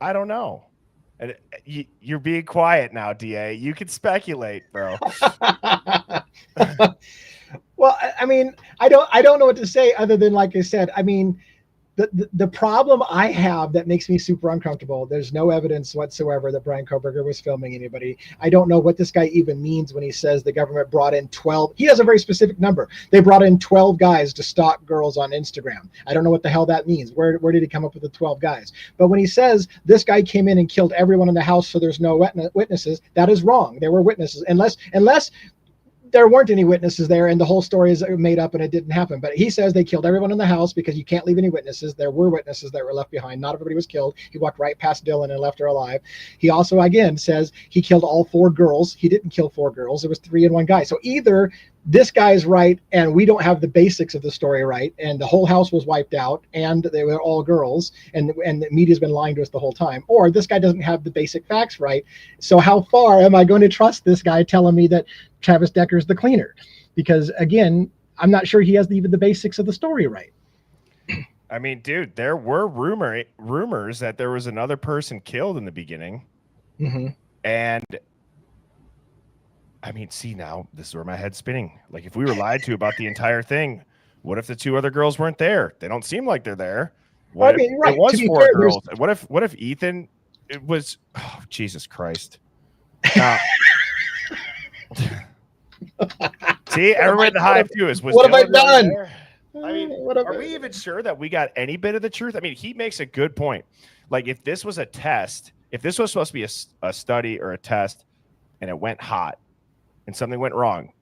And you're being quiet now, DA. You can speculate, bro. Well, I mean, I don't know what to say other than, like I said, I mean, the problem I have that makes me super uncomfortable, there's no evidence whatsoever that Brian Koberger was filming anybody. I don't know what this guy even means when he says the government brought in 12. He has a very specific number. They brought in 12 guys to stalk girls on Instagram. I don't know what the hell that means. Where did he come up with the 12 guys? But when he says this guy came in and killed everyone in the house so there's no witnesses, that is wrong. There were witnesses. Unless there weren't any witnesses there and the whole story is made up and it didn't happen. But he says they killed everyone in the house because you can't leave any witnesses. There were witnesses that were left behind. Not everybody was killed. He walked right past Dylan and left her alive. He also, again, says he killed all 4 girls. He didn't kill 4 girls. It was 3 and 1 guy. So either this guy's right and we don't have the basics of the story right, and the whole house was wiped out and they were all girls and the media's been lying to us the whole time, or this guy doesn't have the basic facts right. So how far am I going to trust this guy telling me that Travis Decker's the cleaner? Because again, I'm not sure he has even the basics of the story right. I mean, dude, there were rumors that there was another person killed in the beginning. Mm-hmm. And I mean, see, now this is where my head's spinning. Like, if we were lied to about the entire thing, what if the 2 other girls weren't there? They don't seem like they're there. What if right. It was to be 4 fair, girls. What if Ethan? It was. Oh, Jesus Christ! See, everybody in the Hive too is. What have I done? I mean, are we even sure that we got any bit of the truth? I mean, he makes a good point. Like, if this was a test, if this was supposed to be a study or a test, and it went hot, and something went wrong,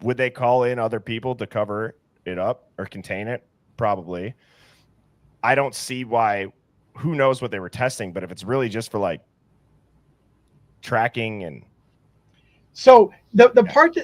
would they call in other people to cover it up or contain it? Probably. I don't see why. Who knows what they were testing? But if it's really just for like tracking and so the part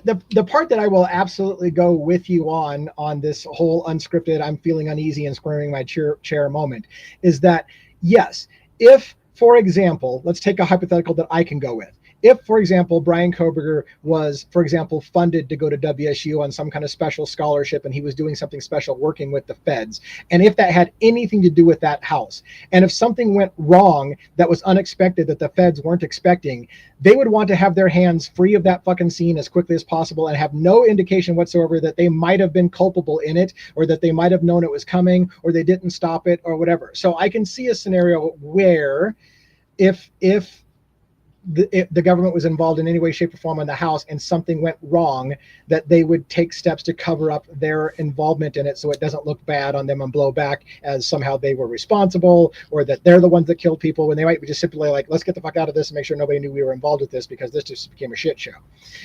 that I will absolutely go with you on this whole unscripted, I'm feeling uneasy and squaring my chair moment is that yes, if for example, let's take a hypothetical that I can go with. If, for example, Brian Koberger was, for example, funded to go to WSU on some kind of special scholarship and he was doing something special working with the feds, and if that had anything to do with that house, and if something went wrong that was unexpected that the feds weren't expecting, they would want to have their hands free of that fucking scene as quickly as possible and have no indication whatsoever that they might have been culpable in it or that they might have known it was coming or they didn't stop it or whatever. So I can see a scenario where if if the government was involved in any way, shape, or form in the house and something went wrong, that they would take steps to cover up their involvement in it so it doesn't look bad on them and blow back as somehow they were responsible, or that they're the ones that killed people, when they might be just simply like, let's get the fuck out of this and make sure nobody knew we were involved with this, because this just became a shit show.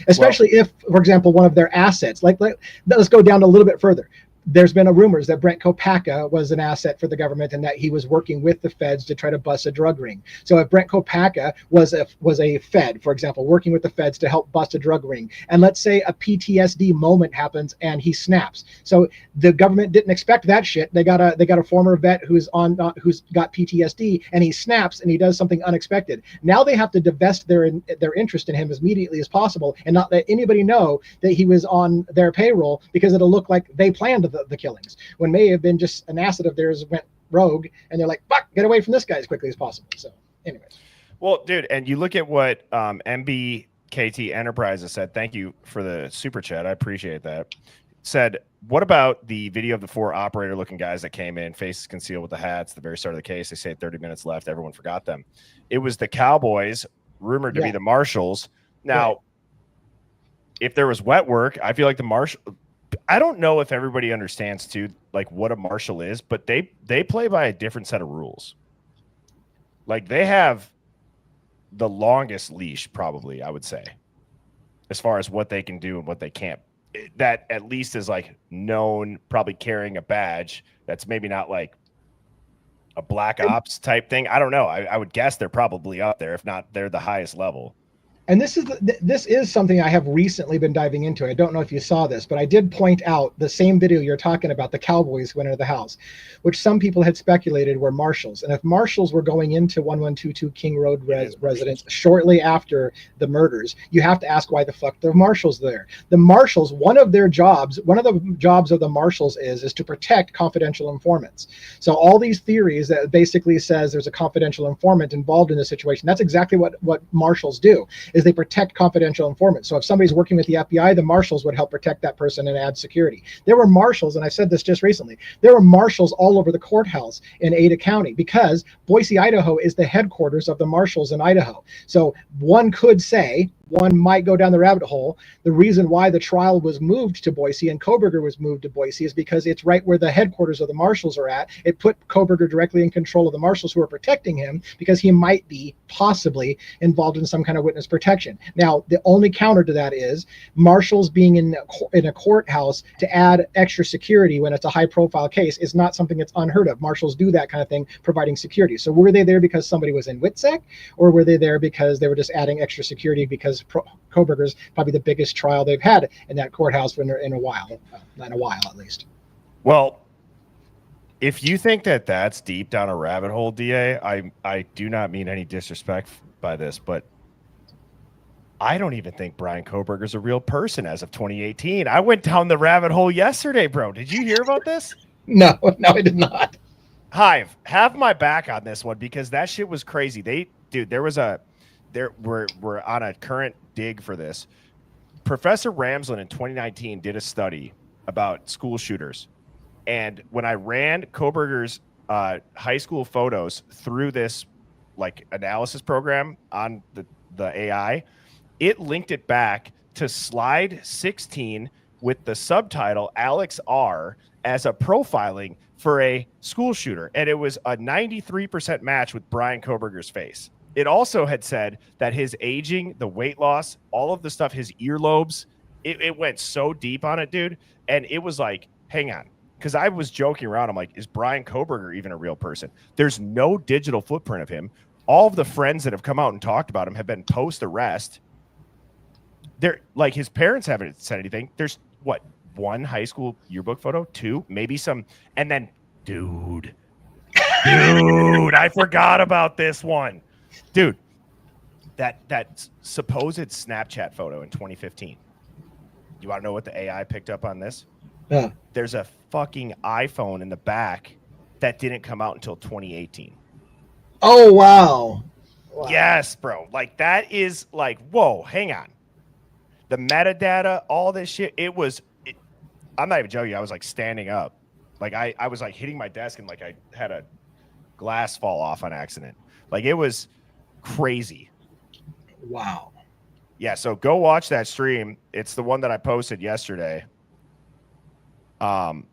Especially if, for example, one of their assets, let's go down a little bit further. There's been rumors that Brent Kopacka was an asset for the government and that he was working with the feds to try to bust a drug ring. So if Brent Kopacka was a fed, for example, working with the feds to help bust a drug ring, and let's say a PTSD moment happens and he snaps. So the government didn't expect that shit. They got a former vet who's got PTSD, and he snaps and he does something unexpected. Now they have to divest their interest in him as immediately as possible and not let anybody know that he was on their payroll, because it'll look like they planned the killings, when may have been just an asset of theirs went rogue, and they're like, fuck, get away from this guy as quickly as possible. So anyways. Well, dude, and you look at what MBKT Enterprises said. Thank you for the super chat. I appreciate that. Said, what about the video of the 4 operator looking guys that came in, faces concealed with the hats at the very start of the case? They say 30 minutes left. Everyone forgot them. It was the Cowboys, rumored to be the Marshals. Now, if there was wet work, I feel like the Marshal. I don't know if everybody understands too, like what a marshal is, but they play by a different set of rules. Like they have the longest leash, probably, I would say, as far as what they can do and what they can't. That at least is like known, probably carrying a badge that's maybe not like a black ops type thing. I don't know. I would guess they're probably up there. If not, they're the highest level. And this is something I have recently been diving into. I don't know if you saw this, but I did point out the same video you're talking about, the Cowboys went into the house, which some people had speculated were marshals. And if marshals were going into 1122 King Road residence shortly after the murders, you have to ask why the fuck the marshals there. The marshals, one of the jobs of the marshals is to protect confidential informants. So all these theories that basically says there's a confidential informant involved in this situation, that's exactly what marshals do. Is they protect confidential informants. So if somebody's working with the FBI, the marshals would help protect that person and add security. There were marshals, and I said this just recently, there were marshals all over the courthouse in Ada County, because Boise, Idaho is the headquarters of the marshals in Idaho. So one could say, one might go down the rabbit hole, the reason why the trial was moved to Boise and Kohberger was moved to Boise is because it's right where the headquarters of the marshals are at. It put Kohberger directly in control of the marshals who are protecting him, because he might be possibly involved in some kind of witness protection. Now, the only counter to that is marshals being in a courthouse to add extra security when it's a high profile case is not something that's unheard of. Marshals do that kind of thing, providing security. So were they there because somebody was in WITSEC, or were they there because they were just adding extra security because Kohberger's probably the biggest trial they've had in that courthouse in a while, not in a while at least. Well, if you think that that's deep down a rabbit hole, DA, I do not mean any disrespect by this, but I don't even think Brian Kohberger's a real person as of 2018. I went down the rabbit hole yesterday, bro. Did you hear about this? No, I did not. Hive, have my back on this one, because that shit was crazy. We're on a current dig for this. Professor Ramsland in 2019 did a study about school shooters. And when I ran Kohberger's high school photos through this like analysis program on the AI, it linked it back to slide 16 with the subtitle Alex R as a profiling for a school shooter. And it was a 93% match with Brian Kohberger's face. It also had said that his aging, the weight loss, all of the stuff, his earlobes, it went so deep on it, dude. And it was like, hang on. Because I was joking around. I'm like, is Brian Kohberger even a real person? There's no digital footprint of him. All of the friends that have come out and talked about him have been post-arrest. They're like, his parents haven't said anything. There's what, one high school yearbook photo, two, maybe some. And then, dude, I forgot about this one. Dude, that supposed Snapchat photo in 2015. You want to know what the AI picked up on this? Yeah. There's a fucking iPhone in the back that didn't come out until 2018. Oh, wow. Yes, bro. Like, that is like, whoa, hang on. The metadata, all this shit, I'm not even joking. I was like standing up. Like, I was like hitting my desk and like I had a glass fall off on accident. Like, it was crazy. Wow. Yeah, so go watch that stream. It's the one that I posted yesterday. But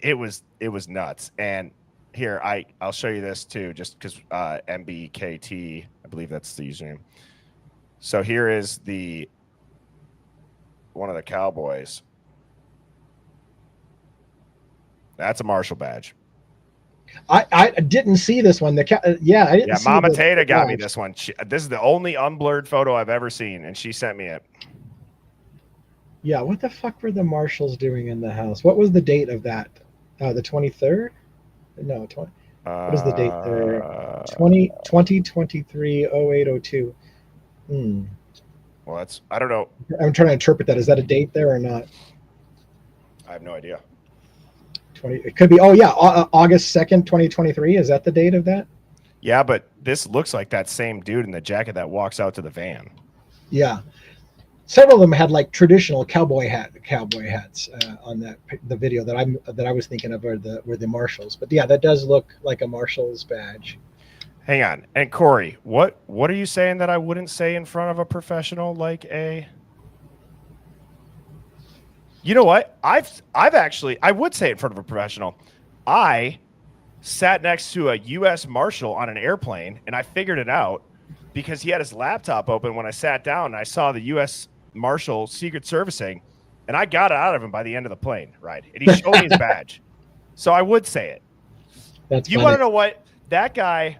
it was nuts. And here I'll show you this too, just because MBKT, I believe that's the username. So here is one of the cowboys. That's a Marshall badge. I didn't see this one. I didn't Yeah, see Mama the Tata got me badge. this one. This is the only unblurred photo I've ever seen, and she sent me it. Yeah, what the fuck were the Marshalls doing in the house? What was the date of that? The 23rd? No, 20. What is the date there? 2023 0802. Well, I don't know. I'm trying to interpret that. Is that a date there or not? I have no idea. It could be. Oh yeah, August 2nd, 2023. Is that the date of that? Yeah, but this looks like that same dude in the jacket that walks out to the van. Yeah, several of them had like traditional cowboy hats on the video that I was thinking of were the Marshalls. But yeah, that does look like a Marshalls badge. Hang on, and Corey, what are you saying that I wouldn't say in front of a professional like a? You know what? I would say it in front of a professional. I sat next to a U.S. Marshal on an airplane, and I figured it out because he had his laptop open when I sat down, and I saw the U.S. Marshal Secret Servicing, and I got it out of him by the end of the plane ride, and he showed me his badge. So I would say it. That's You funny. want to know what? That guy,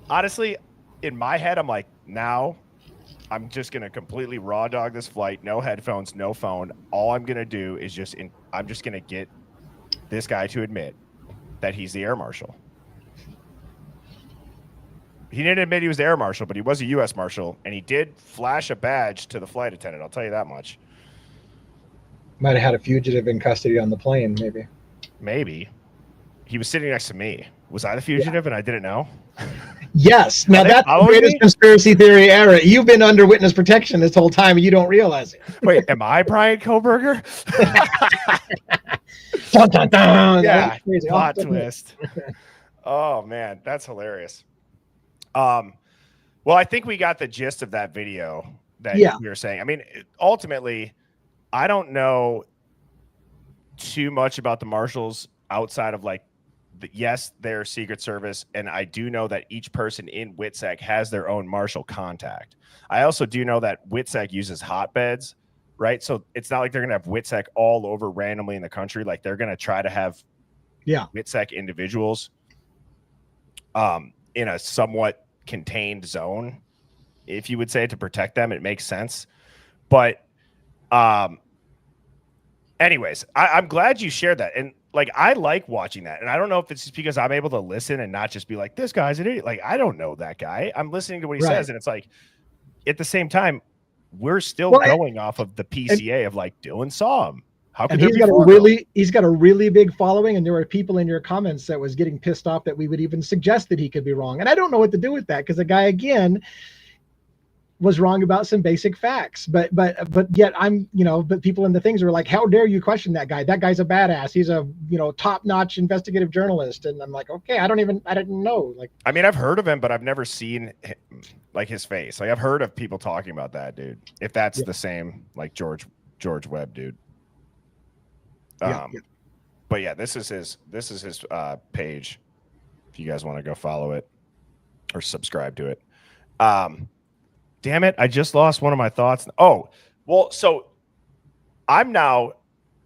honestly, in my head, I'm like, now I'm just going to completely raw dog this flight. No headphones, no phone. All I'm going to do is I'm just going to get this guy to admit that he's the air marshal. He didn't admit he was the air marshal, but he was a U.S. Marshal, and he did flash a badge to the flight attendant. I'll tell you that much. Might have had a fugitive in custody on the plane, maybe. Maybe. He was sitting next to me. Was I the fugitive and I didn't know? Yes. Now Are they that's the following greatest me? conspiracy theory ever. You've been under witness protection this whole time and you don't realize it. Wait, am I Brian Koberger? Dun, dun, dun. Yeah, That's crazy. plot Oh, twist. Oh man, that's hilarious. Well, I think we got the gist of that video that Yeah. you were saying. I mean, ultimately, I don't know too much about the Marshalls outside of like, yes, they're Secret Service, and I do know that each person in WITSEC has their own Marshal contact. I also do know that WITSEC uses hotbeds, right? So it's not like they're going to have WITSEC all over randomly in the country. Like they're going to try to have WITSEC individuals in a somewhat contained zone, if you would say, to protect them. It makes sense. But anyways, I'm glad you shared that. And like, I like watching that. And I don't know if it's just because I'm able to listen and not just be like, this guy's an idiot. Like, I don't know that guy. I'm listening to what he says. And it's like, at the same time, we're still going off of the PCA of like Dylan saw him. How could he's got a really big following, and there were people in your comments that was getting pissed off that we would even suggest that he could be wrong. And I don't know what to do with that, because the guy again was wrong about some basic facts. But yet but people in the things were like, how dare you question that guy? That guy's a badass. He's a top-notch investigative journalist. And I'm like, okay, I didn't know. Like, I mean, I've heard of him, but I've never seen like his face. Like I've heard of people talking about that dude. If that's the same like George Webb dude. But yeah, this is his page. If you guys want to go follow it or subscribe to it. Damn it, I just lost one of my thoughts. Oh, well, so I'm now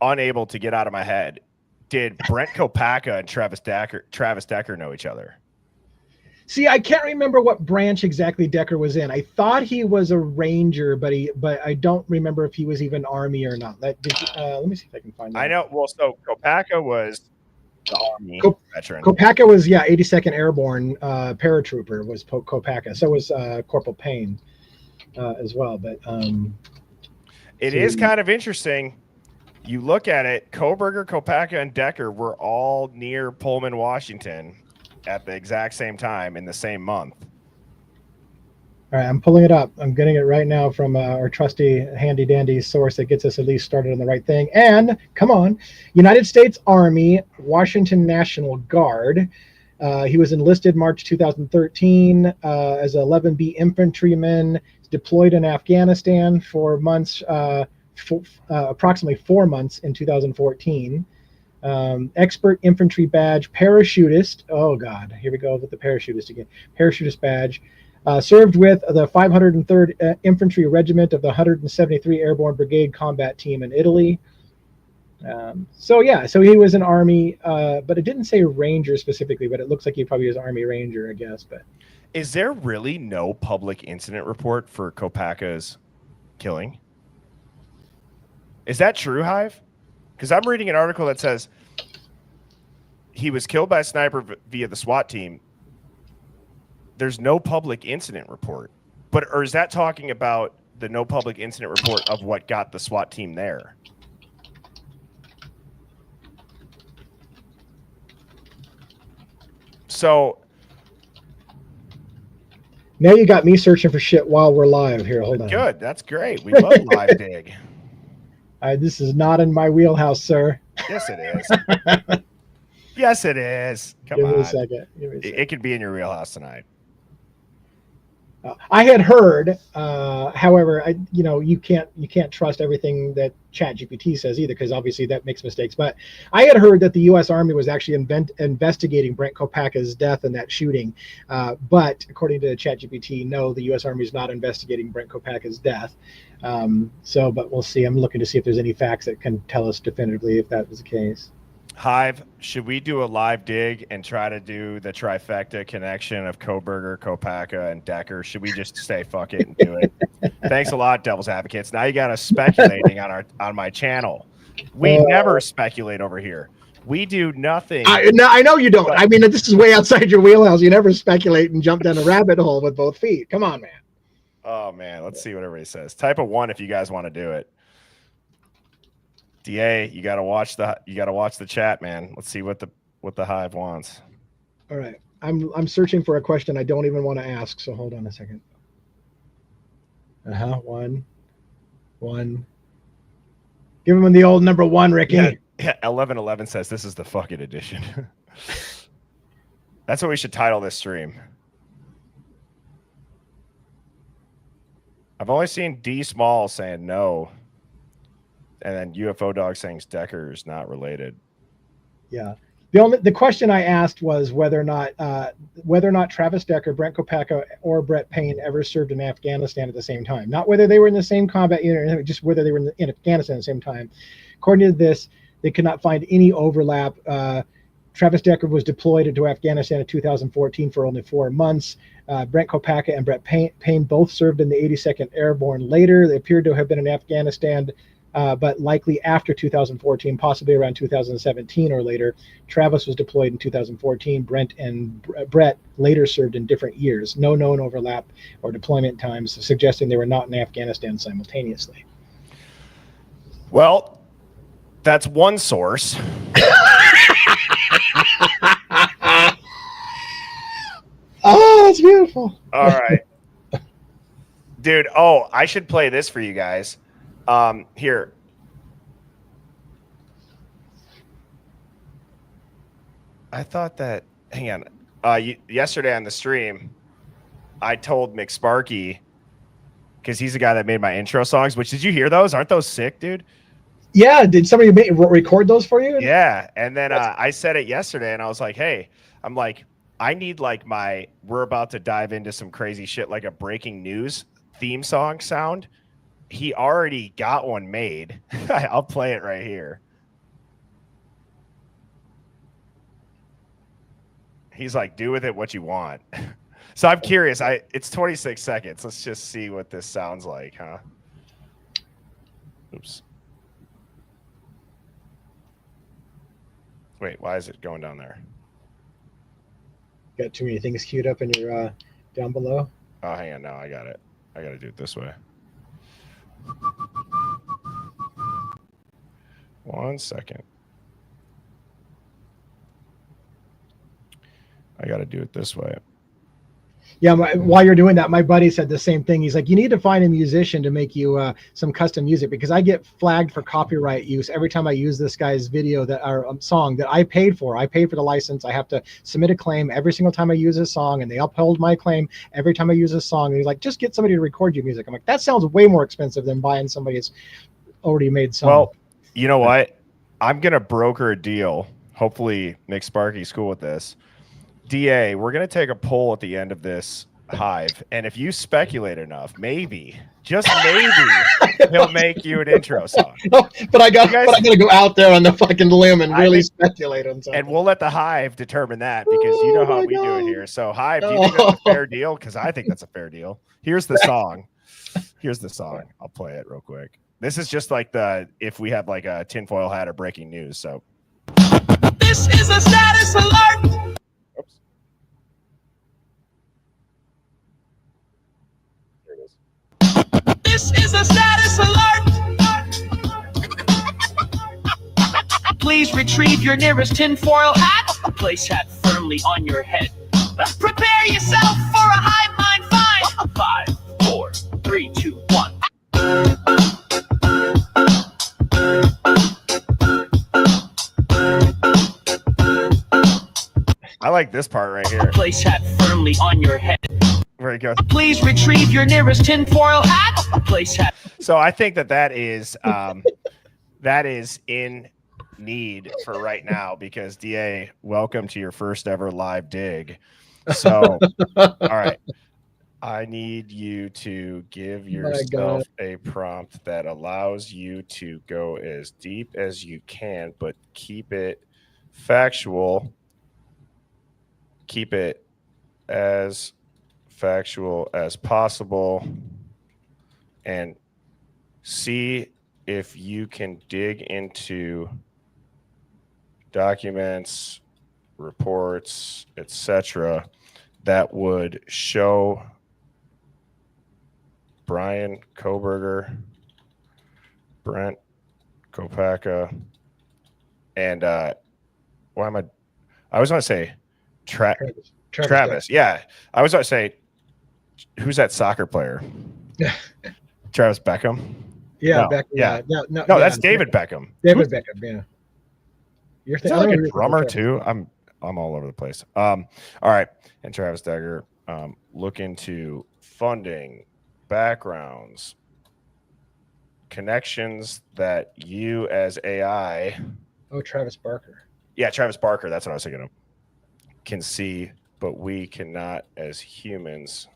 unable to get out of my head. Did Brent Kopacka and Travis Decker know each other? see, I can't remember what branch exactly Decker was in. I thought he was a Ranger, but I don't remember if he was even Army or not. Let me see if I can find that. I know. Well, so Kopacka was the Army veteran. Kopacka was 82nd Airborne paratrooper was Kopacka. So was Corporal Payne as well. But it is kind of interesting. You look at it, Koberger, Kopacka, and Decker were all near Pullman, Washington at the exact same time in the same month. All right, I'm pulling it up. I'm getting it right now from our trusty handy dandy source that gets us at least started on the right thing. And come on, United States Army, Washington National Guard, He was enlisted March 2013 as an 11B infantryman, deployed in Afghanistan for months, approximately 4 months in 2014. Expert infantry badge, parachutist. Oh God, here we go with the parachutist again. Parachutist badge. Served with the 503rd Infantry Regiment of the 173 Airborne Brigade Combat Team in Italy. So he was an Army, but it didn't say Ranger specifically, but it looks like he probably was Army Ranger, I guess. But is there really no public incident report for Kopaka's killing? Is that true, Hive? Because I'm reading an article that says he was killed by a sniper via the SWAT team. There's no public incident report. Or is that talking about the no public incident report of what got the SWAT team there? So now you got me searching for shit while we're live here. Hold on. Good. That's great. We love live dig. This is not in my wheelhouse, sir. Yes, it is. Yes, it is. Come on. Give me a second. It could be in your wheelhouse tonight. I had heard, however, you can't trust everything that ChatGPT says either, because obviously that makes mistakes. But I had heard that the U.S. Army was actually investigating Brent Kopaka's death in that shooting. But according to ChatGPT, no, the U.S. Army is not investigating Brent Kopaka's death. But we'll see. I'm looking to see if there's any facts that can tell us definitively if that was the case. Hive, should we do a live dig and try to do the trifecta connection of Koberger, Kopaka, and Decker? Should we just say fuck it and do it? Thanks a lot, Devil's Advocates. Now you got us speculating on my channel. We never speculate over here. We do nothing. I know you don't. I mean, this is way outside your wheelhouse. You never speculate and jump down a rabbit hole with both feet. Come on, man. Oh man, let's see what everybody says. Type a 1 if you guys want to do it. DA, you gotta watch the chat, man. Let's see what the Hive wants. All right, I'm searching for a question I don't even want to ask. So hold on a second. One. Give him the old number 1, Ricky. Yeah, 1111 says this is the fuck it edition. That's what we should title this stream. I've only seen D Small saying no. And then UFO Dog saying Decker is not related. Yeah. The question I asked was whether or not Travis Decker, Brent Kopaka, or Brett Payne ever served in Afghanistan at the same time. Not whether they were in the same combat unit, just whether they were in Afghanistan at the same time. According to this, they could not find any overlap. Travis Decker was deployed into Afghanistan in 2014 for only 4 months. Brent Kopaka and Brett Payne both served in the 82nd Airborne later. They appeared to have been in Afghanistan, but likely after 2014, possibly around 2017 or later. Travis was deployed in 2014. Brent and Brett later served in different years. No known overlap or deployment times, suggesting they were not in Afghanistan simultaneously. Well, that's one source. Oh, that's beautiful. All right. Dude, I should play this for you guys. Here. I thought that, hang on. Yesterday on the stream, I told McSparky, because he's the guy that made my intro songs, which, did you hear those? Aren't those sick, dude? Yeah, did somebody record those for you? Yeah, and then I said it yesterday, and I was like, hey, I'm like, I need like we're about to dive into some crazy shit, like a breaking news theme song sound. He already got one made. I'll play it right here. He's like, do with it what you want. So I'm curious. It's 26 seconds. Let's just see what this sounds like, huh? Oops. Wait, why is it going down there? Got too many things queued up in your down below. Oh, hang on. No, I got it. I got to do it this way. 1 second. I got to do it this way. Yeah, while you're doing that, my buddy said the same thing. He's like, you need to find a musician to make you some custom music, because I get flagged for copyright use every time I use this guy's video that or song that I paid for. I paid for the license. I have to submit a claim every single time I use a song, and they uphold my claim every time I use a song. And he's like, just get somebody to record your music. I'm like, that sounds way more expensive than buying somebody's already made song. Well, you know what? I'm gonna broker a deal. Hopefully, Nick Sparky's cool with this. DA, we're going to take a poll at the end of this Hive, and if you speculate enough, maybe, just maybe, he'll make you an intro song. But I got to go out there on the fucking limb and really speculate on something. And we'll let the Hive determine that, because you know how we do it here. So, Hive, do you think that's a fair deal? Because I think that's a fair deal. Here's the song. I'll play it real quick. This is just like if we have like a tinfoil hat or breaking news. So, This is a status alert. oops. Here it is. This is a status alert. Please retrieve your nearest tinfoil hat. Place hat firmly on your head. Prepare yourself for a hive mind find. 5, 4, 3, 2, 1. I like this part right here. Place hat firmly on your head. Where it goes. Please retrieve your nearest tinfoil hat. Place hat. So I think that is in need for right now, because DA, welcome to your first ever live dig. So, all right, I need you to give yourself a prompt that allows you to go as deep as you can, but keep it factual. Keep it as factual as possible, and see if you can dig into documents, reports, etc., that would show Brian Koberger, Brent Kopacka, and I was going to say Travis. Yeah, I was going to say, who's that soccer player? Travis Beckham. Yeah, no, Beckham. Yeah. No, That's David Beckham. David Beckham. Yeah. You're like a drummer too. I'm all over the place. All right, and Travis Dagger, look into funding, backgrounds, connections that you as AI. Oh, Travis Barker. Yeah, Travis Barker. That's what I was thinking of. Can see, but we cannot as humans.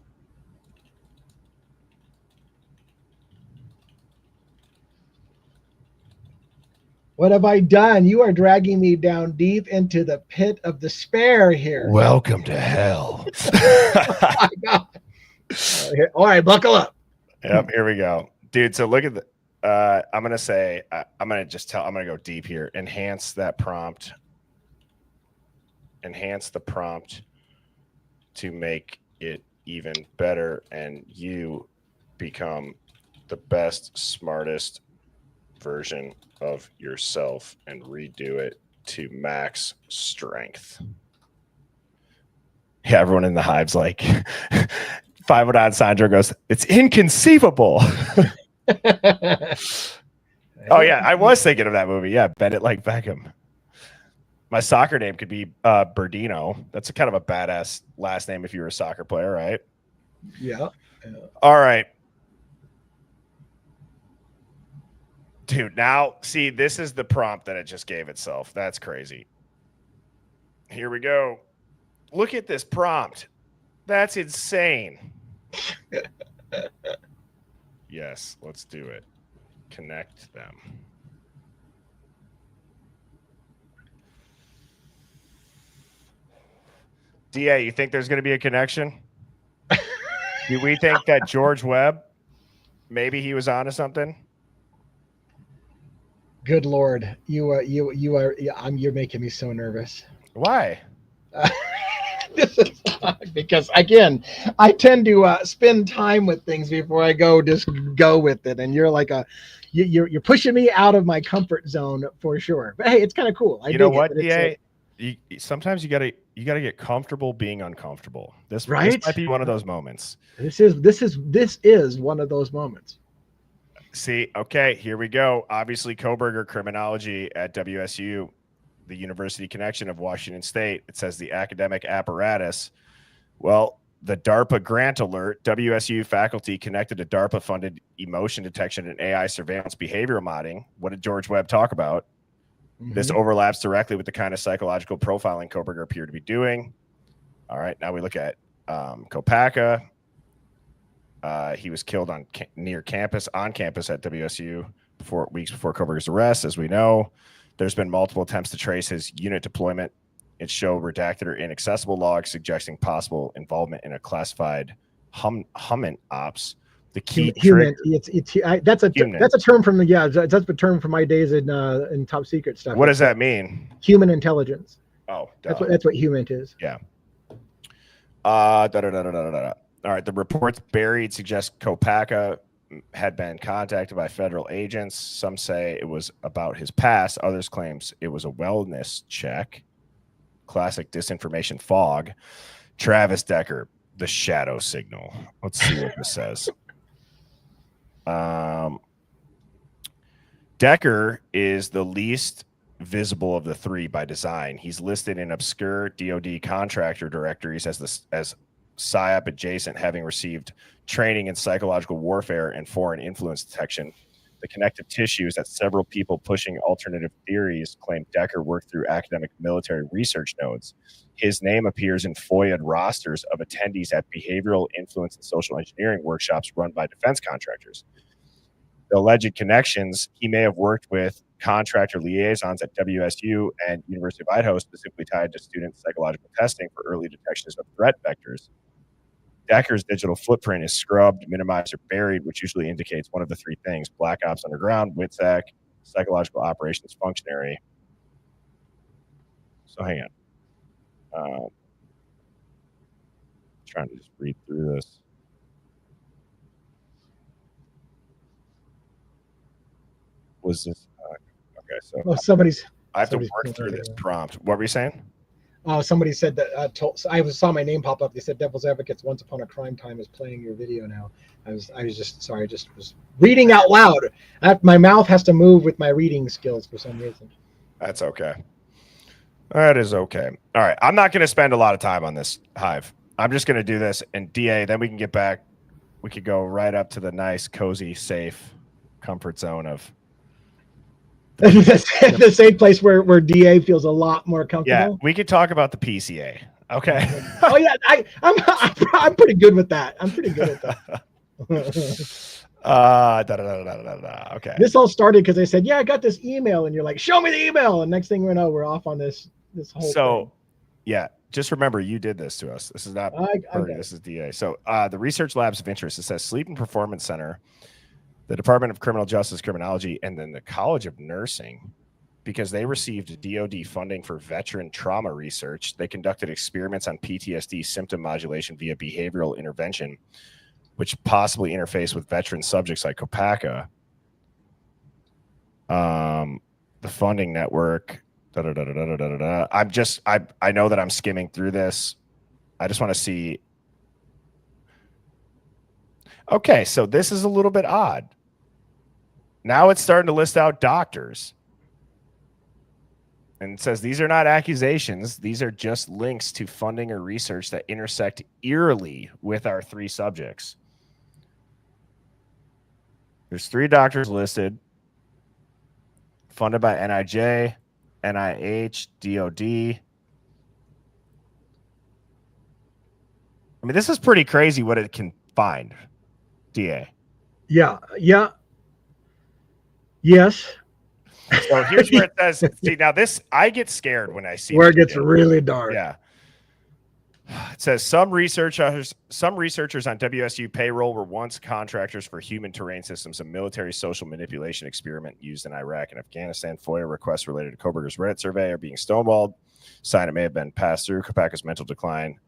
What have I done? You are dragging me down deep into the pit of despair here. Welcome to hell. Oh my God. All right, buckle up. Yep, here we go. Dude, so look at the I'm going to say, I'm going to go deep here. Enhance that prompt. Enhance the prompt to make it even better, and you become the best, smartest version of yourself, and redo it to max strength. Yeah, everyone in the Hive's like, 509 Sandro goes, it's inconceivable. Oh, yeah, I was thinking of that movie. Yeah, Bend It Like Beckham. My soccer name could be Birdino. That's a kind of a badass last name if you were a soccer player, right? Yeah. All right. Dude, now, see, this is the prompt that it just gave itself. That's crazy. Here we go. Look at this prompt. That's insane. Yes, let's do it. Connect them. DA, you think there's going to be a connection? Do we think that George Webb, maybe he was onto something? Good Lord, you're making me so nervous. Why? This is because, again, I tend to spend time with things before I just go with it, and you're like you're pushing me out of my comfort zone for sure. But hey, it's kind of cool. You know what, DA? sometimes you gotta get comfortable being uncomfortable. This Right? might be one of those moments. This is one of those moments. See, okay, here we go. Obviously, Koberger criminology at WSU, the University Connection of Washington State. It says the academic apparatus. Well, the DARPA grant alert, WSU faculty connected to DARPA-funded emotion detection and AI surveillance behavioral modding. What did George Webb talk about? This overlaps directly with the kind of psychological profiling Koberger appeared to be doing. All right, now we look at Kopacka. He was killed on campus at WSU weeks before Koberger's arrest. As we know, there's been multiple attempts to trace his unit deployment. It showed redacted or inaccessible logs suggesting possible involvement in a classified human ops. The key human. trigger. That's a term from that's a term from my days in top secret stuff. What does that mean? Human intelligence. Oh, that's what human is. Yeah. All right. The reports buried suggest Kopacka had been contacted by federal agents. Some say it was about his past. Others claims it was a wellness check. Classic disinformation fog. Travis Decker, the shadow signal. Let's see what this says. Decker is the least visible of the three by design. He's listed in obscure DoD contractor directories as PSYOP adjacent, having received training in psychological warfare and foreign influence detection. The connective tissue is that several people pushing alternative theories claim Decker worked through academic military research nodes. His name appears in FOIA rosters of attendees at behavioral influence and social engineering workshops run by defense contractors. The alleged connections, he may have worked with contractor liaisons at WSU and University of Idaho, specifically tied to student psychological testing for early detections of threat vectors. Decker's digital footprint is scrubbed, minimized, or buried, which usually indicates one of the three things: Black Ops Underground, WITSEC, psychological operations functionary. So hang on. Trying to just read through this. Was this okay? So Somebody's. I have to work through this prompt. What were you saying? Somebody said that I saw my name pop up. They said Devil's Advocates Once Upon a Crime Time is playing your video now. I was just sorry. I just was reading out loud. My mouth has to move with my reading skills for some reason. That's okay. That is okay. All right. I'm not going to spend a lot of time on this, Hive. I'm just going to do this and DA. Then we can get back. We could go right up to the nice, cozy, safe comfort zone of the same place where DA feels a lot more comfortable. Yeah, we could talk about the PCA. Okay. Oh yeah, I'm pretty good with that. I'm pretty good at that. Okay. This all started because I said, "Yeah, I got this email," and you're like, "Show me the email." And next thing we know, we're off on this whole. So, thing. yeah, just remember you did this to us. This is not Birdie, this is DA. So, the research labs of interest. It says Sleep and Performance Center, the Department of Criminal Justice Criminology, and then the College of Nursing, because they received DoD funding for veteran trauma research. They conducted experiments on PTSD symptom modulation via behavioral intervention, which possibly interface with veteran subjects like Kopacka. The funding network. I know that I'm skimming through this. I just want to see. Okay, so this is a little bit odd. Now it's starting to list out doctors. And it says these are not accusations. These are just links to funding or research that intersect eerily with our three subjects. There's 3 doctors listed, funded by NIJ, NIH, DOD. I mean, this is pretty crazy what it can find, DA. Yeah. Yes. So here's where it says, see, now this, I get scared when I see where it gets really dark. Yeah. It says some researchers on WSU payroll were once contractors for human terrain systems, a military social manipulation experiment used in Iraq and Afghanistan. FOIA requests related to Koberger's Reddit survey are being stonewalled. Sign it may have been passed through. Kopacka's mental decline.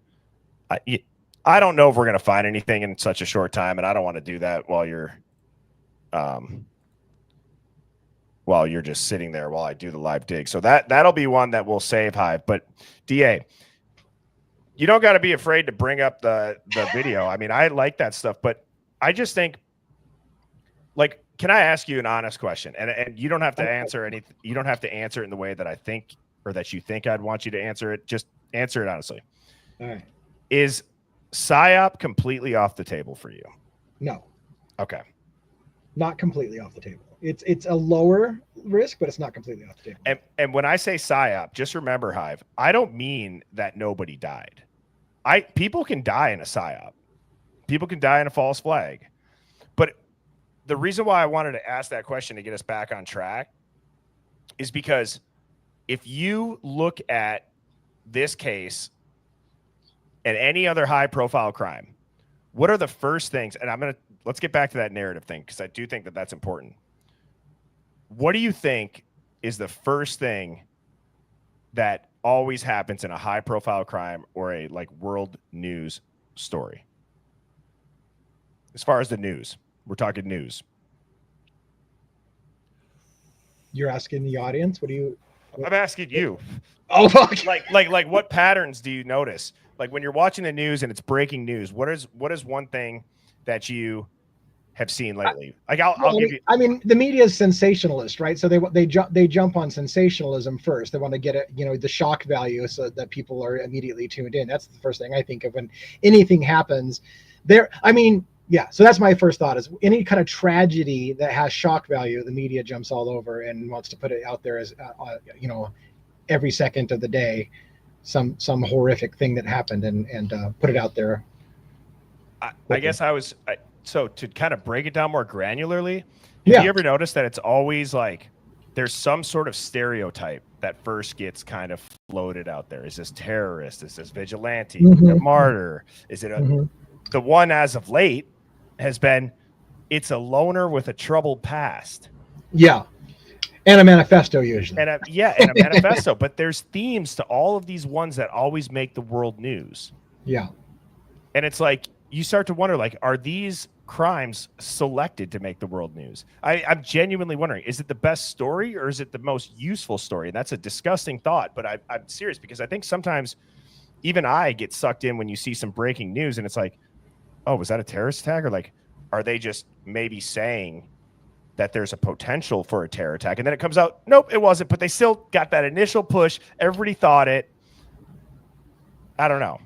I don't know if we're going to find anything in such a short time, and I don't want to do that while you're while you're just sitting there while I do the live dig. So that'll be one that we'll save, Hive. But DA, you don't got to be afraid to bring up the video. I mean, I like that stuff, but I just think, like, can I ask you an honest question? And you don't have to answer anything. You don't have to answer it in the way that I think or that you think I'd want you to answer it. Just answer it honestly. All right. Is PSYOP completely off the table for you? No, Okay. not completely off the table. It's a lower risk, but it's not completely off the table. And when I say PSYOP, just remember, Hive, I don't mean that nobody died. People can die in a PSYOP. People can die in a false flag. But the reason why I wanted to ask that question to get us back on track is because if you look at this case and any other high profile crime, what are the first things? And let's get back to that narrative thing, because I do think that that's important. What do you think is the first thing that always happens in a high profile crime or a like world news story? As far as the news, we're talking news. You're asking the audience. What do you? I'm asking you. Oh, fuck. Like what patterns do you notice? Like when you're watching the news and it's breaking news, what is one thing that you have seen lately? Like I'll give you. I mean, the media is sensationalist, right? So they jump on sensationalism first. They want to get it, the shock value, so that people are immediately tuned in. That's the first thing I think of when anything happens. Yeah. So that's my first thought: is any kind of tragedy that has shock value, the media jumps all over and wants to put it out there as every second of the day, some horrific thing that happened and put it out there. I guess so to kind of break it down more granularly, have you ever noticed that it's always like there's some sort of stereotype that first gets kind of floated out there? Is this terrorist? Is this vigilante? A martyr? Is it the one as of late has been, it's a loner with a troubled past. Yeah. And a manifesto usually. And a manifesto. But there's themes to all of these ones that always make the world news. Yeah. And it's like, you start to wonder, like, are these crimes selected to make the world news? I'm genuinely wondering, is it the best story or is it the most useful story? And that's a disgusting thought, but I'm serious, because I think sometimes even I get sucked in when you see some breaking news and it's like, oh, was that a terrorist attack? Or like, are they just maybe saying that there's a potential for a terror attack? And then it comes out, nope, it wasn't, but they still got that initial push. Everybody thought it. I don't know.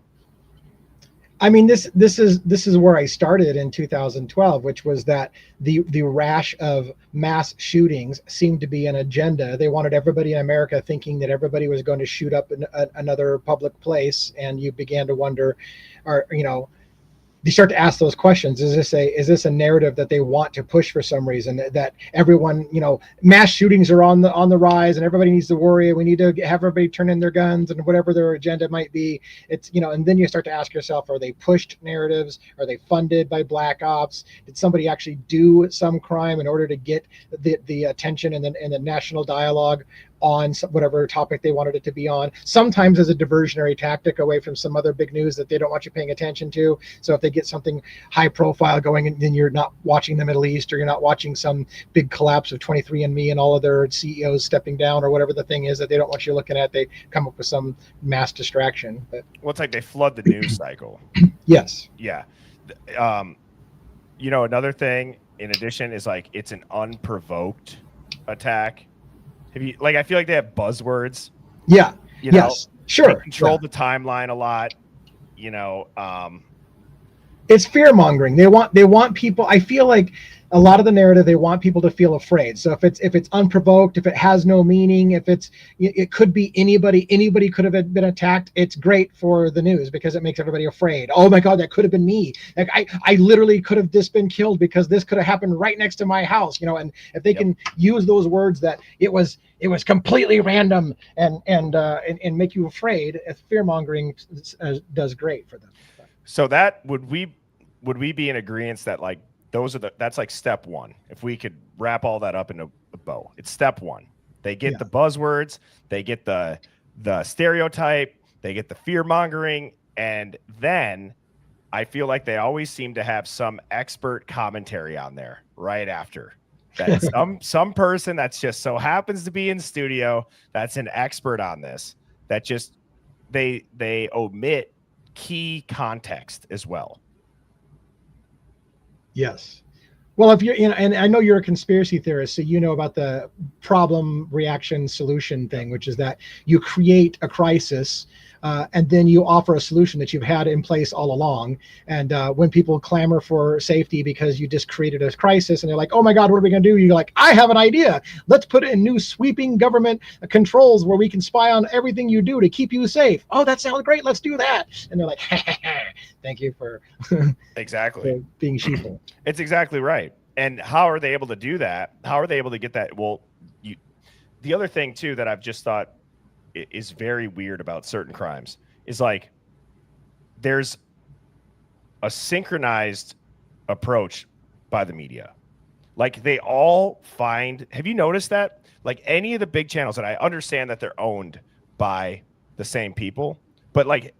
I mean, this is where I started in 2012, which was that the rash of mass shootings seemed to be an agenda. They wanted everybody in America thinking that everybody was going to shoot up another public place, and you began to wonder, you start to ask those questions. Is this a narrative that they want to push for some reason, that everyone, mass shootings are on the rise and everybody needs to worry. We need to have everybody turn in their guns and whatever their agenda might be. It's, and then you start to ask yourself, are they pushed narratives? Are they funded by black ops? Did somebody actually do some crime in order to get the attention and the national dialogue on whatever topic they wanted it to be on, sometimes as a diversionary tactic away from some other big news that they don't want you paying attention to. So if they get something high profile going, and then you're not watching the Middle East, or you're not watching some big collapse of 23andMe and all of their CEOs stepping down, or whatever the thing is that they don't want you looking at, they come up with some mass distraction. But well, it's like they flood the news cycle. Yes. Yeah. Another thing in addition is like, it's an unprovoked attack. I feel like they have buzzwords. Yeah. Yes. Sure. They control the timeline a lot. It's fear mongering. They want people. I feel like a lot of the narrative, they want people to feel afraid. So if it's unprovoked, if it has no meaning, it could be anybody could have been attacked. It's great for the news because it makes everybody afraid. Oh my God, that could have been me. Like I literally could have just been killed because this could have happened right next to my house. And if they can use those words that it was completely random and make you afraid, fear mongering does great for them. So that would we be in agreement that like that's like step one? If we could wrap all that up in a bow, it's step one. They get the buzzwords, they get the stereotype, they get the fear mongering, and then I feel like they always seem to have some expert commentary on there right after. that some person that's just so happens to be in studio that's an expert on this, that just they omit key context as well. Yes. Well, if you're, and I know you're a conspiracy theorist, so you know about the problem, reaction, solution thing, which is that you create a crisis, and then you offer a solution that you've had in place all along. And when people clamor for safety because you just created a crisis, and they're like, "Oh my God, what are we going to do?" You're like, "I have an idea. Let's put in new sweeping government controls where we can spy on everything you do to keep you safe." "Oh, that sounds great. Let's do that." And they're like, "Thank you for Exactly for being sheeple." It's exactly right. And how are they able to do that? How are they able to get that? Well, the other thing too that I've just thought is very weird about certain crimes is like there's a synchronized approach by the media. Like they all find, have you noticed that? Like any of the big channels, and I understand that they're owned by the same people, but like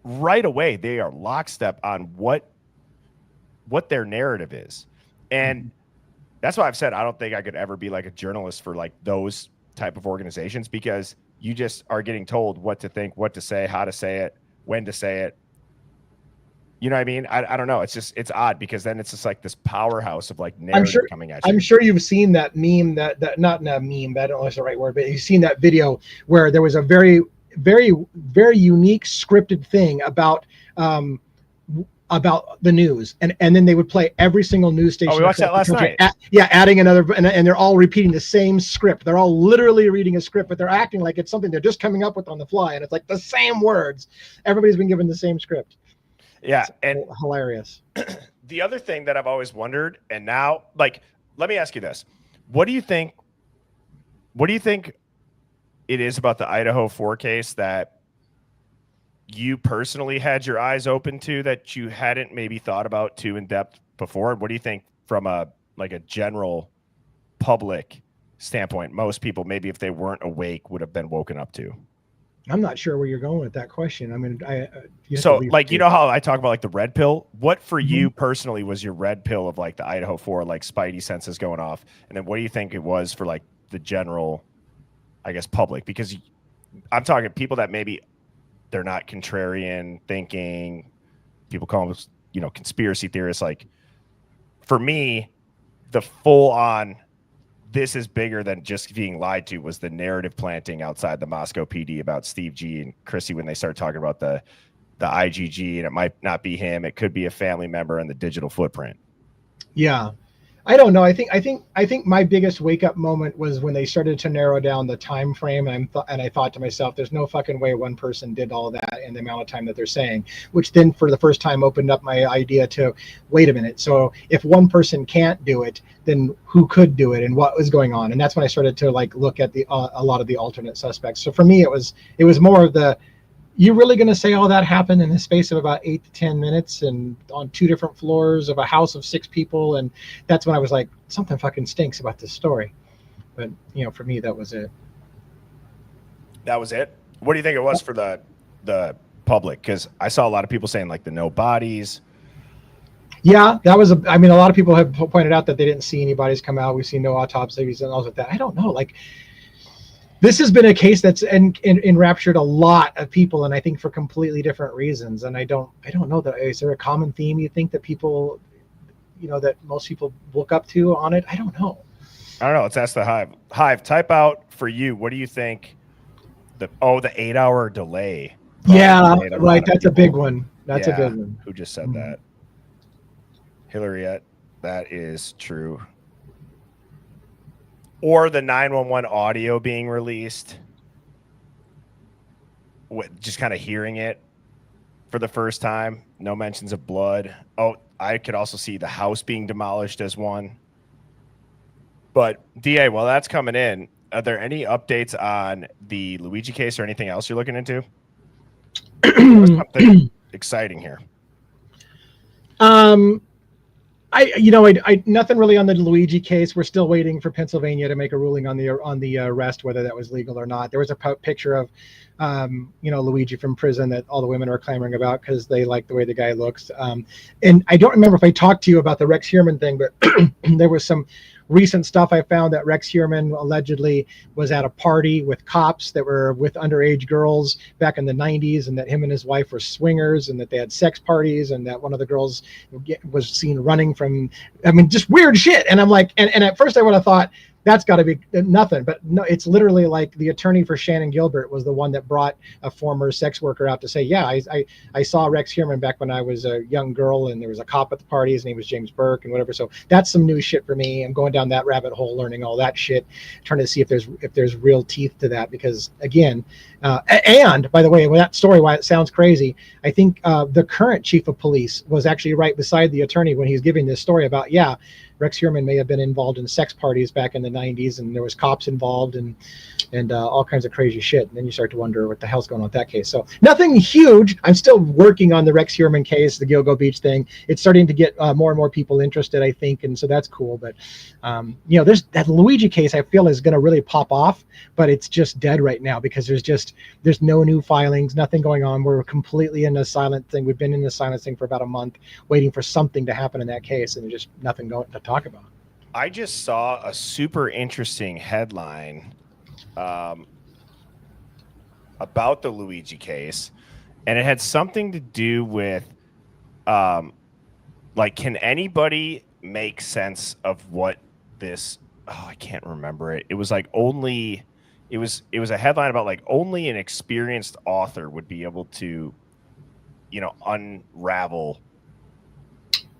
right away they are lockstep on what their narrative is. And that's why I've said I don't think I could ever be like a journalist for like those type of organizations, because you just are getting told what to think, what to say, how to say it, when to say it. You know what I mean? I don't know. It's just, it's odd because then it's just like this powerhouse of like narrative coming at you. I'm sure you've seen that meme that not a meme, I don't know if it's the right word, but you've seen that video where there was a very, very, very unique scripted thing about the news, and then they would play every single news station. Oh, we watched that last night. Adding another, and they're all repeating the same script. They're all literally reading a script, but they're acting like it's something they're just coming up with on the fly, and it's like the same words. Everybody's been given the same script. Yeah, it's and hilarious. The other thing that I've always wondered, and now, like, let me ask you this: what do you think it is about the Idaho 4 case that you personally had your eyes open to that you hadn't maybe thought about too in depth before? What do you think from a general public standpoint, most people maybe if they weren't awake would have been woken up to? I'm not sure where you're going with that question. I mean, you know how I talk about like the red pill? What for you personally was your red pill of like the Idaho 4, like spidey senses going off? And then what do you think it was for like the general, I guess, public? Because I'm talking people that maybe they're not contrarian thinking. People call them, you know, conspiracy theorists. Like for me, the full on, this is bigger than just being lied to, was the narrative planting outside the Moscow PD about Steve G and Chrissy when they started talking about the IgG, and it might not be him. It could be a family member and the digital footprint. Yeah. I don't know. I think my biggest wake up moment was when they started to narrow down the time frame, and I thought to myself, "There's no fucking way one person did all of that in the amount of time that they're saying." Which then, for the first time, opened up my idea to, wait a minute. So if one person can't do it, then who could do it, and what was going on? And that's when I started to like look at the a lot of the alternate suspects. So for me, it was more of the, you're really going to say all that happened in the space of about 8 to 10 minutes and on 2 different floors of a house of 6 people? And that's when I was like, something fucking stinks about this story. But, you know, for me, that was it. That was it? What do you think it was for the public? Because I saw a lot of people saying like the no bodies. Yeah, that was a lot of people have pointed out that they didn't see any bodies come out. We've seen no autopsies and all of that. I don't know. Like, this has been a case that's enraptured a lot of people, and I think for completely different reasons. And I don't know that, is there a common theme you think that people, you know, that most people look up to on it? I don't know. Let's ask the Hive. Hive, type out for you. What do you think? The 8-hour delay. Yeah, right. That's a big one. That's a big one. Who just said that? Hillariette. That is true. Or the 911 audio being released, just kind of hearing it for the first time. No mentions of blood. Oh, I could also see the house being demolished as one. But DA, while that's coming in, are there any updates on the Luigi case or anything else you're looking into? Something exciting here. I nothing really on the Luigi case. We're still waiting for Pennsylvania to make a ruling on the arrest, whether that was legal or not. There was a picture of, Luigi from prison that all the women are clamoring about because they like the way the guy looks. And I don't remember if I talked to you about the Rex Heuermann thing, but there was some recent stuff I found that Rex Heuermann allegedly was at a party with cops that were with underage girls back in the 90s, and that him and his wife were swingers, and that they had sex parties, and that one of the girls was seen running from, I mean, just weird shit. And I'm like, and at first I would have thought, that's got to be nothing, but no, it's literally like the attorney for Shannon Gilbert was the one that brought a former sex worker out to say, yeah, I saw Rex Heuermann back when I was a young girl, and there was a cop at the party, his name was James Burke and whatever. So that's some new shit for me. I'm going down that rabbit hole, learning all that shit, trying to see if there's real teeth to that, because again, and by the way, with that story, why it sounds crazy, I think the current chief of police was actually right beside the attorney when he's giving this story about, yeah, Rex Heuermann may have been involved in sex parties back in the 90s, and there was cops involved, and all kinds of crazy shit. And then you start to wonder what the hell's going on with that case. So nothing huge. I'm still working on the Rex Heuermann case, the Gilgo Beach thing. It's starting to get more and more people interested, I think, and so that's cool. But there's that Luigi case I feel is going to really pop off, but it's just dead right now because there's no new filings, nothing going on. We're completely in a silent thing. We've been in this silent thing for about a month, waiting for something to happen in that case, and there's just nothing going to talk about. I just saw a super interesting headline about the Luigi case, and it had something to do with like, can anybody make sense of what this, I can't remember it. It was like only it was a headline about like only an experienced author would be able to, unravel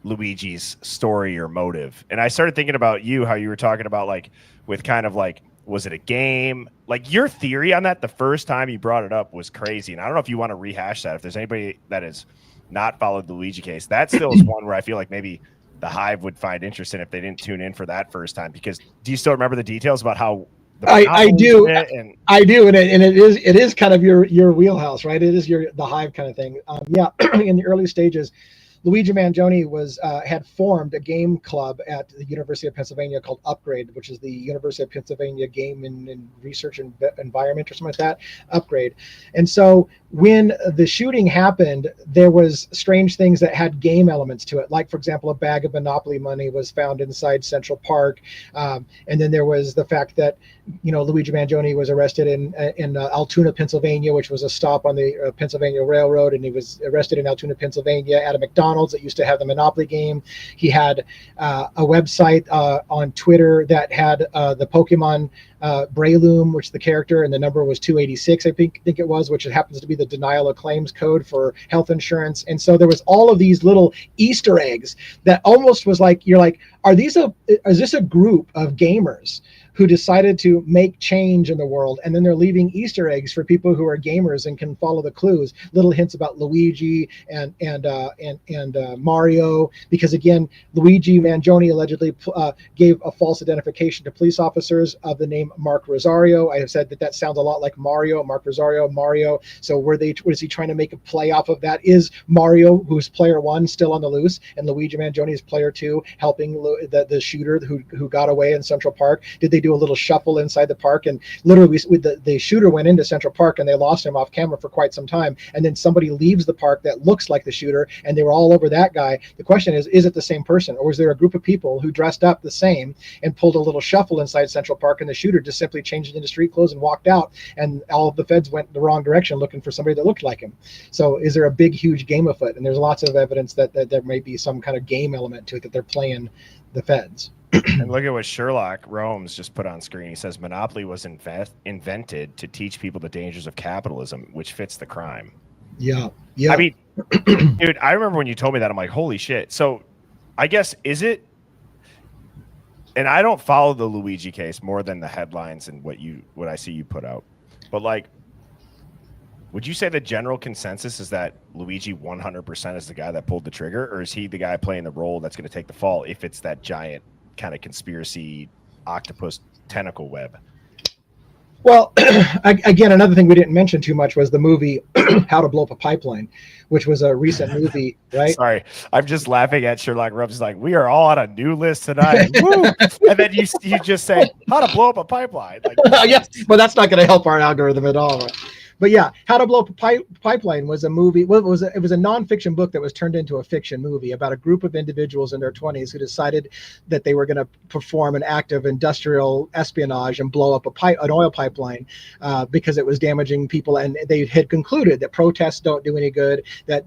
Luigi's story or motive. And I started thinking about you, how you were talking about like with kind of like, was it a game? Like your theory on that the first time you brought it up was crazy. And I don't know if you want to rehash that. If there's anybody that has not followed the Luigi case, that still is one where I feel like maybe the Hive would find interest in if they didn't tune in for that first time. Because do you still remember the details about how I do, and it is kind of your wheelhouse, right? It is the Hive kind of thing. In the early stages, Luigi Mangione had formed a game club at the University of Pennsylvania called Upgrade, which is the University of Pennsylvania Game and Research Environment or something like that, Upgrade. And so when the shooting happened, there was strange things that had game elements to it. Like, for example, a bag of Monopoly money was found inside Central Park. And then there was the fact that, Luigi Mangione was arrested in Altoona, Pennsylvania, which was a stop on the Pennsylvania Railroad. And he was arrested in Altoona, Pennsylvania at a McDonald's that used to have the Monopoly game. He had a website on Twitter that had the Pokemon Breloom, which the character and the number was 286, I think it was, which it happens to be the denial of claims code for health insurance. And so there was all of these little Easter eggs that almost was like, you're like, is this a group of gamers who decided to make change in the world, and then they're leaving Easter eggs for people who are gamers and can follow the clues, little hints about Luigi and Mario, because again, Luigi Mangione allegedly gave a false identification to police officers of the name Mark Rosario. I have said that sounds a lot like Mario, Mark Rosario, Mario. So was he trying to make a play off of that? Is Mario, who's player one, still on the loose, and Luigi Mangione is player two, helping the shooter who got away in Central Park? Did they do a little shuffle inside the park? And literally the shooter went into Central Park and they lost him off camera for quite some time, and then somebody leaves the park that looks like the shooter, and they were all over that guy. The question is it the same person, or was there a group of people who dressed up the same and pulled a little shuffle inside Central Park, and the shooter just simply changed into street clothes and walked out, and all of the feds went the wrong direction looking for somebody that looked like him? So is there a big huge game afoot? And there's lots of evidence that there may be some kind of game element to it, that they're playing the feds. And look at what Sherlock Rome's just put on screen. He says Monopoly was invented to teach people the dangers of capitalism, which fits the crime. Yeah. I mean, dude, I remember when you told me that, I'm like, holy shit. So I guess, is it, and I don't follow the Luigi case more than the headlines and what I see you put out, but like, would you say the general consensus is that Luigi 100% is the guy that pulled the trigger, or is he the guy playing the role that's going to take the fall if it's that giant kind of conspiracy octopus tentacle web? Well, again, another thing we didn't mention too much was the movie How to Blow Up a Pipeline, which was a recent movie, right? Sorry, I'm just laughing at Sherlock Holmes. Like, we are all on a new list tonight. Woo! And then you just say How to Blow Up a Pipeline. Like, yes, well, that's not going to help our algorithm at all. Right? But yeah, How to Blow Up a Pipeline was a movie. Well, it was a nonfiction book that was turned into a fiction movie about a group of individuals in their 20s who decided that they were going to perform an act of industrial espionage and blow up an oil pipeline because it was damaging people. And they had concluded that protests don't do any good, that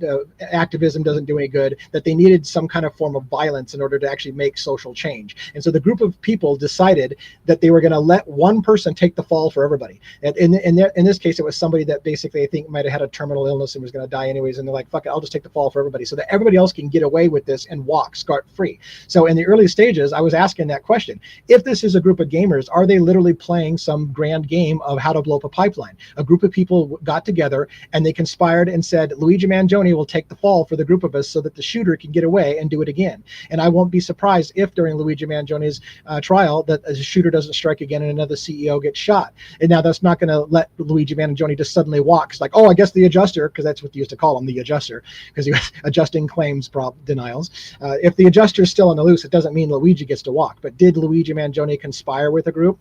activism doesn't do any good, that they needed some kind of form of violence in order to actually make social change. And so the group of people decided that they were going to let one person take the fall for everybody. And in this case, it was somebody that basically I think might have had a terminal illness and was going to die anyways. And they're like, fuck it, I'll just take the fall for everybody so that everybody else can get away with this and walk scot-free. So in the early stages, I was asking that question. If this is a group of gamers, are they literally playing some grand game of how to blow up a pipeline? A group of people got together and they conspired and said, Luigi Mangione will take the fall for the group of us so that the shooter can get away and do it again. And I won't be surprised if during Luigi Mangione's trial that a shooter doesn't strike again and another CEO gets shot. And now that's not going to let Luigi Mangione just suddenly walk. It's like, oh, I guess the adjuster, because that's what they used to call him, the adjuster, because he was adjusting claims denials. If the adjuster is still on the loose, it doesn't mean Luigi gets to walk. But did Luigi Mangione conspire with a group,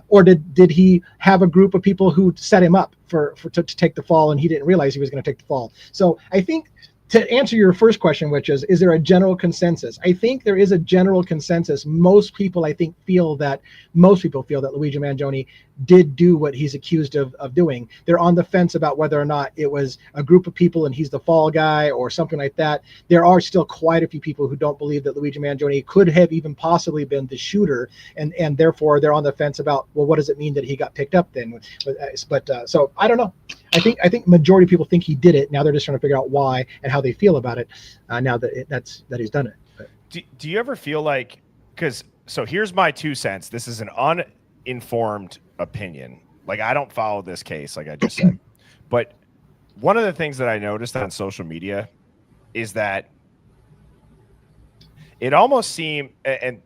or did he have a group of people who set him up to take the fall and he didn't realize he was going to take the fall? So I think, to answer your first question, which is there a general consensus? I think there is a general consensus. Most people feel that Luigi Mangione did do what he's accused of doing. They're on the fence about whether or not it was a group of people and he's the fall guy or something like that. There are still quite a few people who don't believe that Luigi Mangione could have even possibly been the shooter, and therefore they're on the fence about, well, what does it mean that he got picked up then? But so I don't know. I think majority of people think he did it. Now they're just trying to figure out why and how they feel about it. Now that he's done it. But. Do you ever feel like, so here's my 2 cents. This is an uninformed opinion. Like, I don't follow this case, like I just said. But one of the things that I noticed on social media is that it almost seemed, and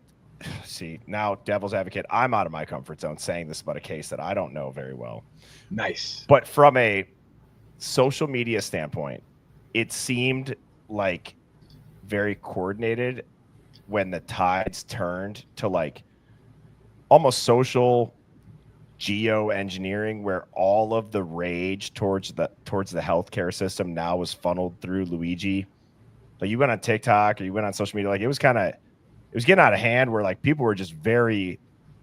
see, now devil's advocate, I'm out of my comfort zone saying this about a case that I don't know very well. Nice. But from a social media standpoint, it seemed like very coordinated when the tides turned to like almost social geoengineering, where all of the rage towards the healthcare system now was funneled through Luigi. Like, you went on TikTok or you went on social media, like it was getting out of hand, where like people were just very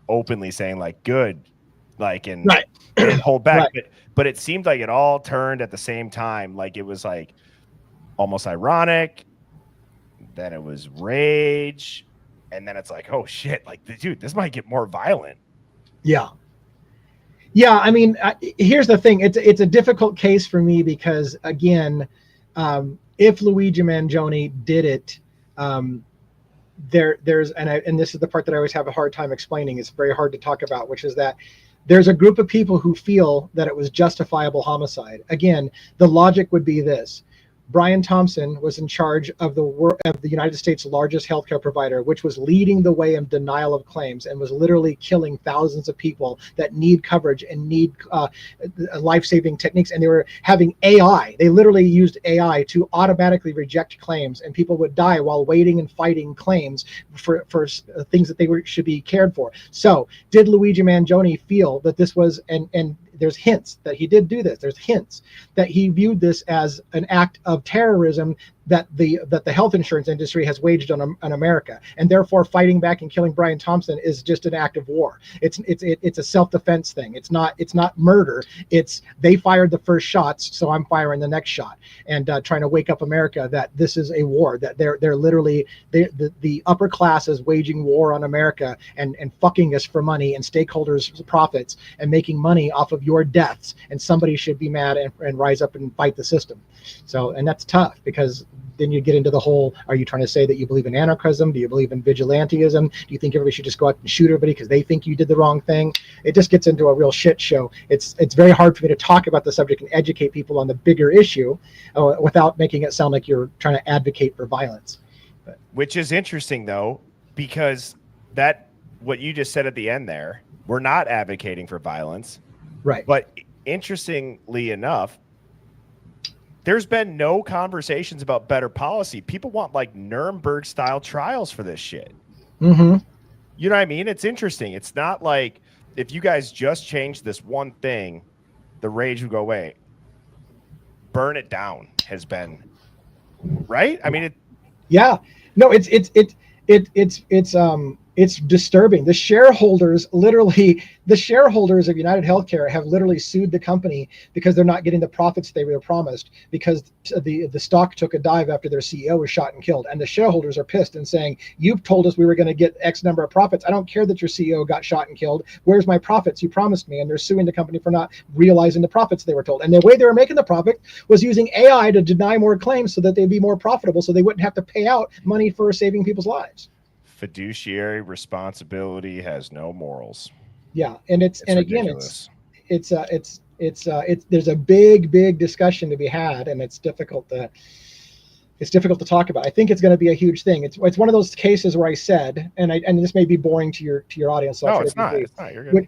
openly saying like good, like, and right. Didn't hold back. Right. But it seemed like it all turned at the same time. Like, it was like almost ironic, then it was rage, and then it's like, oh shit, like, dude, this might get more violent. Yeah. I mean, here's the thing. It's a difficult case for me because, again, if Luigi Mangione did it, there's and this is the part that I always have a hard time explaining. It's very hard to talk about, which is that there's a group of people who feel that it was justifiable homicide. Again, the logic would be this. Brian Thompson was in charge of the United States' largest healthcare provider, which was leading the way in denial of claims and was literally killing thousands of people that need coverage and need life-saving techniques. And they were having AI. They literally used AI to automatically reject claims, and people would die while waiting and fighting claims for things that they should be cared for. So did Luigi Mangione feel that this was, and there's hints that he did do this. There's hints that he viewed this as an act of terrorism that the health insurance industry has waged on America, and therefore fighting back and killing Brian Thompson is just an act of war. It's a self-defense thing. It's not murder. It's they fired the first shots, so I'm firing the next shot, and trying to wake up America that this is a war, that they're literally the upper class is waging war on America and fucking us for money and stakeholders' profits and making money off of your deaths, and somebody should be mad and rise up and fight the system. So, and that's tough, because then you get into the whole, are you trying to say that you believe in anarchism? Do you believe in vigilantism? Do you think everybody should just go out and shoot everybody because they think you did the wrong thing? It just gets into a real shit show. It's very hard for me to talk about the subject and educate people on the bigger issue without making it sound like you're trying to advocate for violence. But. Which is interesting, though, because what you just said at the end there, we're not advocating for violence. Right. But interestingly enough, there's been no conversations about better policy. People want like Nuremberg style trials for this shit. Mm-hmm. You know what I mean? It's interesting. It's not like if you guys just changed this one thing, the rage would go away. burn it down has been right. I mean, Yeah, no, it's disturbing. The shareholders of United Healthcare have literally sued the company because they're not getting the profits they were promised, because the stock took a dive after their CEO was shot and killed, and the shareholders are pissed and saying, "You've told us we were going to get X number of profits. I don't care that your CEO got shot and killed. Where's my profits? You promised me." And they're suing the company for not realizing the profits they were told. And the way they were making the profit was using AI to deny more claims so that they'd be more profitable, so they wouldn't have to pay out money for saving people's lives. fiduciary responsibility has no morals. Yeah, and it's ridiculous. it's there's a big discussion to be had, and it's difficult to talk about. I think it's going to be a huge thing. It's one of those cases where I said, and this may be boring to your audience. So No, it's not. It's not. You're good.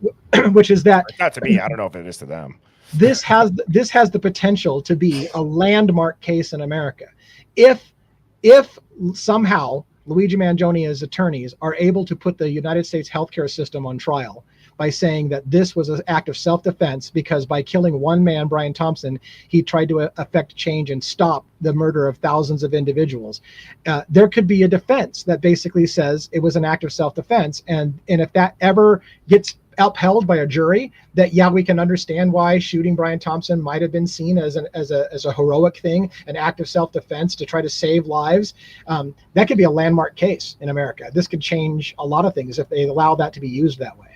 Which is that It's not to me. I don't know if it is to them. this has the potential to be a landmark case in America. If somehow Luigi Mangioni's attorneys are able to put the United States healthcare system on trial by saying that this was an act of self-defense, because by killing one man, Brian Thompson, he tried to affect change and stop the murder of thousands of individuals. There could be a defense that basically says it was an act of self-defense, and if that ever gets upheld by a jury, that we can understand why shooting Brian Thompson might have been seen as a heroic thing, an act of self-defense to try to save lives. That could be a landmark case in America. This could change a lot of things if they allow that to be used that way.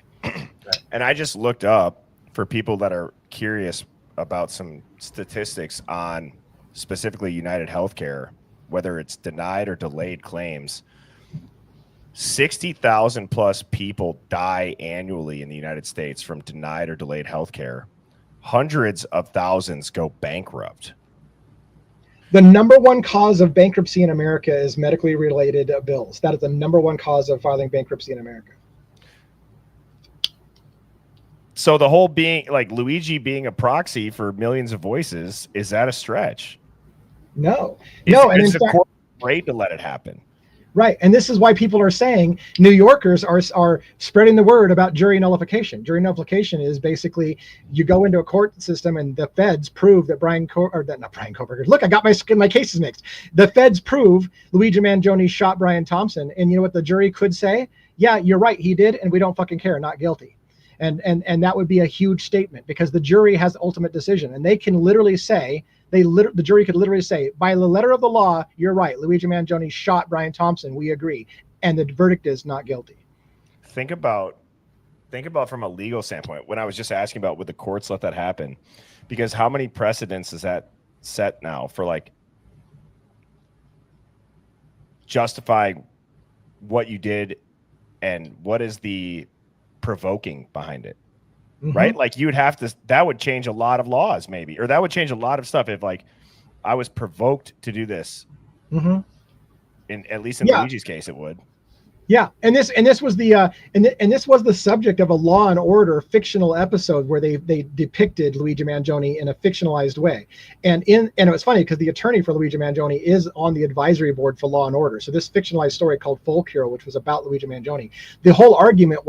And I just looked up, for people that are curious about some statistics on specifically United Healthcare, whether it's denied or delayed claims. 60,000 plus people die annually in the United States from denied or delayed healthcare. Hundreds of thousands go bankrupt. The number one cause of bankruptcy in America is medically related bills. That is the number one cause of filing bankruptcy in America. So the whole being like Luigi being a proxy for millions of voices, is that a stretch? No. And is the court afraid to let it happen? Right. And this is why people are saying New Yorkers are spreading the word about jury nullification. Jury nullification is basically you go into a court system and the feds prove that not Brian Koberger. Look, I got my cases mixed. The feds prove Luigi Mangioni shot Brian Thompson. And you know what the jury could say? Yeah, you're right. He did. And we don't fucking care. Not guilty. And that would be a huge statement, because the jury has the ultimate decision, and they can literally say, the jury could literally say, by the letter of the law, you're right, Luigi Mangioni shot Brian Thompson, we agree, and the verdict is not guilty. Think about from a legal standpoint, when I was just asking about would the courts let that happen, because how many precedents is that set now for like justifying what you did and what is the provoking behind it? Right? Like you would have to, that would change a lot of laws maybe, or that would change a lot of stuff if like I was provoked to do this. At least in Luigi's case, it would. Yeah, and this was the subject of a Law and Order fictional episode where they depicted Luigi Mangioni in a fictionalized way, and it was funny because the attorney for Luigi Mangioni is on the advisory board for Law and Order. So this fictionalized story called Folk Hero, which was about Luigi Mangioni, the whole argument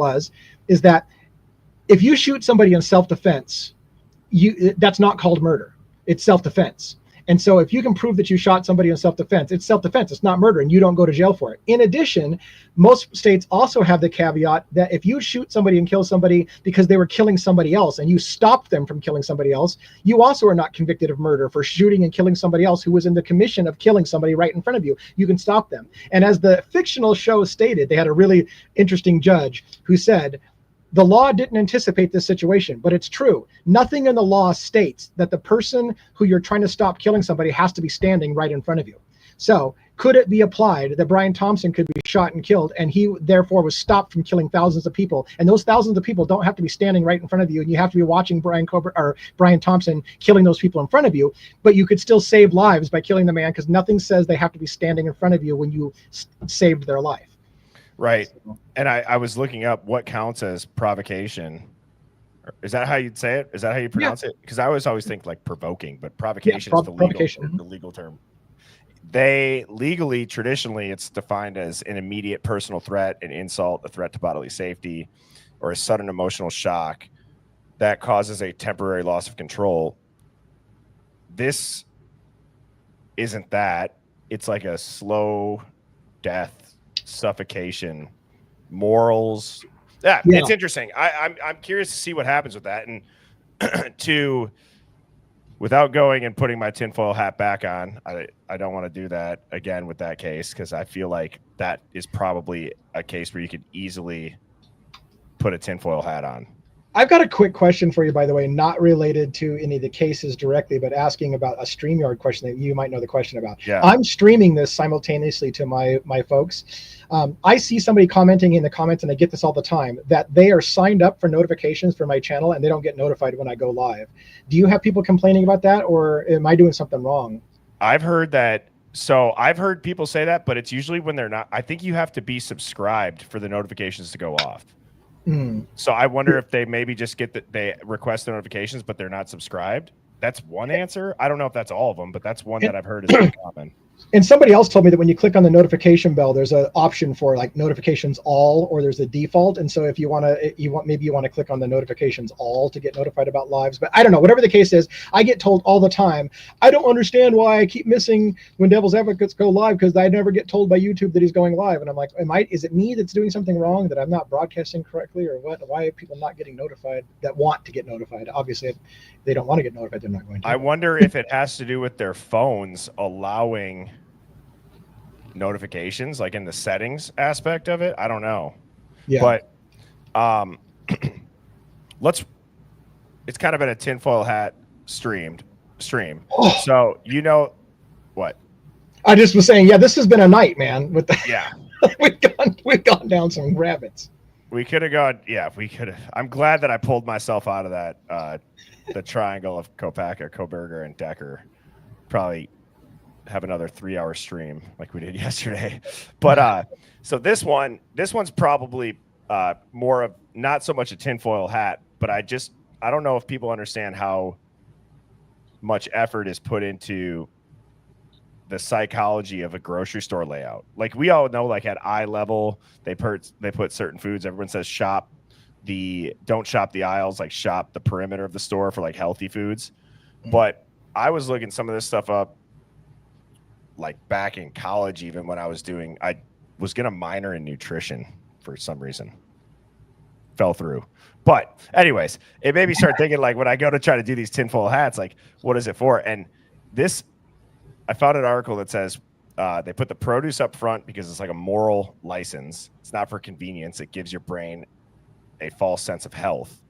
is that if you shoot somebody in self-defense, that's not called murder. It's self-defense. And so if you can prove that you shot somebody in self-defense, it's self-defense, it's not murder, and you don't go to jail for it. In addition, most states also have the caveat that if you shoot somebody and kill somebody because they were killing somebody else and you stopped them from killing somebody else, you also are not convicted of murder for shooting and killing somebody else who was in the commission of killing somebody right in front of you. You can stop them. And as the fictional show stated, they had a really interesting judge who said, the law didn't anticipate this situation, but it's true. Nothing in the law states that the person who you're trying to stop killing somebody has to be standing right in front of you. So could it be applied that Brian Thompson could be shot and killed, and he therefore was stopped from killing thousands of people? And those thousands of people don't have to be standing right in front of you, and you have to be watching Brian Thompson killing those people in front of you, but you could still save lives by killing the man, because nothing says they have to be standing in front of you when you saved their life. Right. And I was looking up what counts as provocation. Is that how you'd say it? Is that how you pronounce it? Because I always think like provoking, but provocation is the legal term. They legally, traditionally, it's defined as an immediate personal threat, an insult, a threat to bodily safety, or a sudden emotional shock that causes a temporary loss of control. This isn't that. It's like a slow death, suffocation, morals. Yeah, Yeah. it's interesting. I'm curious to see what happens with that. And to without going and putting my tinfoil hat back on, I don't want to do that again with that case, because I feel like that is probably a case where you could easily put a tinfoil hat on. I've got a quick question for you, by the way, not related to any of the cases directly, but asking about a StreamYard question that you might know the question about. Yeah. I'm streaming this simultaneously to my folks. I see somebody commenting in the comments, and I get this all the time, that they are signed up for notifications for my channel and they don't get notified when I go live. Do you have people complaining about that, or am I doing something wrong? I've heard that. So I've heard people say that, but it's usually when they're not. I think you have to be subscribed for the notifications to go off. So I wonder if they maybe just they request the notifications, but they're not subscribed. That's one answer. I don't know if that's all of them, but that's one that I've heard is pretty common. And somebody else told me that when you click on the notification bell, there's an option for like notifications all, or there's a default. And so if you want to click on the notifications all to get notified about lives. But I don't know, whatever the case is, I get told all the time, I don't understand why I keep missing when Devil's Advocates go live, because I never get told by YouTube that he's going live. And I'm like, is it me that's doing something wrong, that I'm not broadcasting correctly, or what? Why are people not getting notified that want to get notified? Obviously, if they don't want to get notified, they're not going to. I wonder if it has to do with their phones allowing notifications, like in the settings aspect of it. I don't know. Yeah. But it's kind of been a tinfoil hat stream. Oh. So you know what? I just was saying, yeah, this has been a night, man. With the, Yeah. we've gone down some rabbits. We could have gone. Yeah, we could have. I'm glad that I pulled myself out of that. The triangle of Kopaka, Koberger, and Decker. Probably have another 3-hour stream like we did yesterday. But so this one's probably more of not so much a tinfoil hat, but I don't know if people understand how much effort is put into the psychology of a grocery store layout. Like we all know, like at eye level, they put certain foods. Everyone says don't shop the aisles, like shop the perimeter of the store for like healthy foods. But I was looking some of this stuff up like back in college, even when I was going to minor in nutrition for some reason. Fell through. But anyways, it made me start thinking, like when I go to try to do these tinfoil hats, like what is it for? And I found an article that says they put the produce up front because it's like a moral license. It's not for convenience. It gives your brain a false sense of health.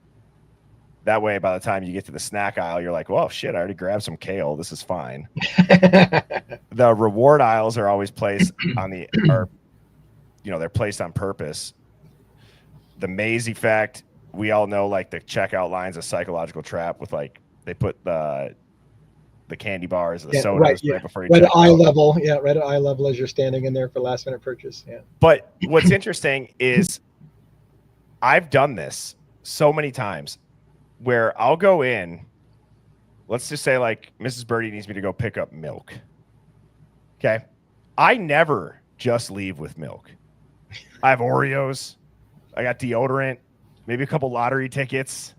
That way, by the time you get to the snack aisle, you're like, well, shit, I already grabbed some kale. This is fine. The reward aisles are always placed they're placed on purpose. The maze effect, we all know, like the checkout line's a psychological trap with like, they put the candy bars, the sodas right before you right check at eye out. level. Yeah, right at eye level as you're standing in there for last minute purchase. Yeah. But what's interesting is I've done this so many times where I'll go in, let's just say like Mrs. Birdie needs me to go pick up milk. Okay. I never just leave with milk. I have Oreos. I got deodorant, maybe a couple lottery tickets.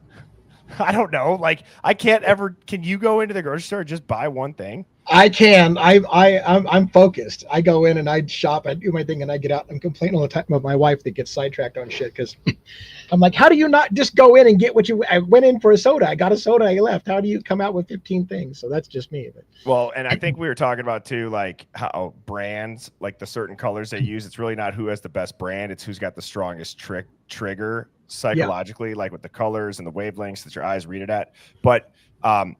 I don't know. Like can you go into the grocery store and just buy one thing? I can. I'm focused. I go in and I shop. I do my thing and I get out and complain all the time about my wife that gets sidetracked on shit, because I'm like, how do you not just go in and get I went in for a soda. I got a soda. I left. How do you come out with 15 things? So that's just me. But. Well, and I think we were talking about too, like how brands, like the certain colors they use, it's really not who has the best brand. It's who's got the strongest trigger psychologically, like with the colors and the wavelengths that your eyes read it at. But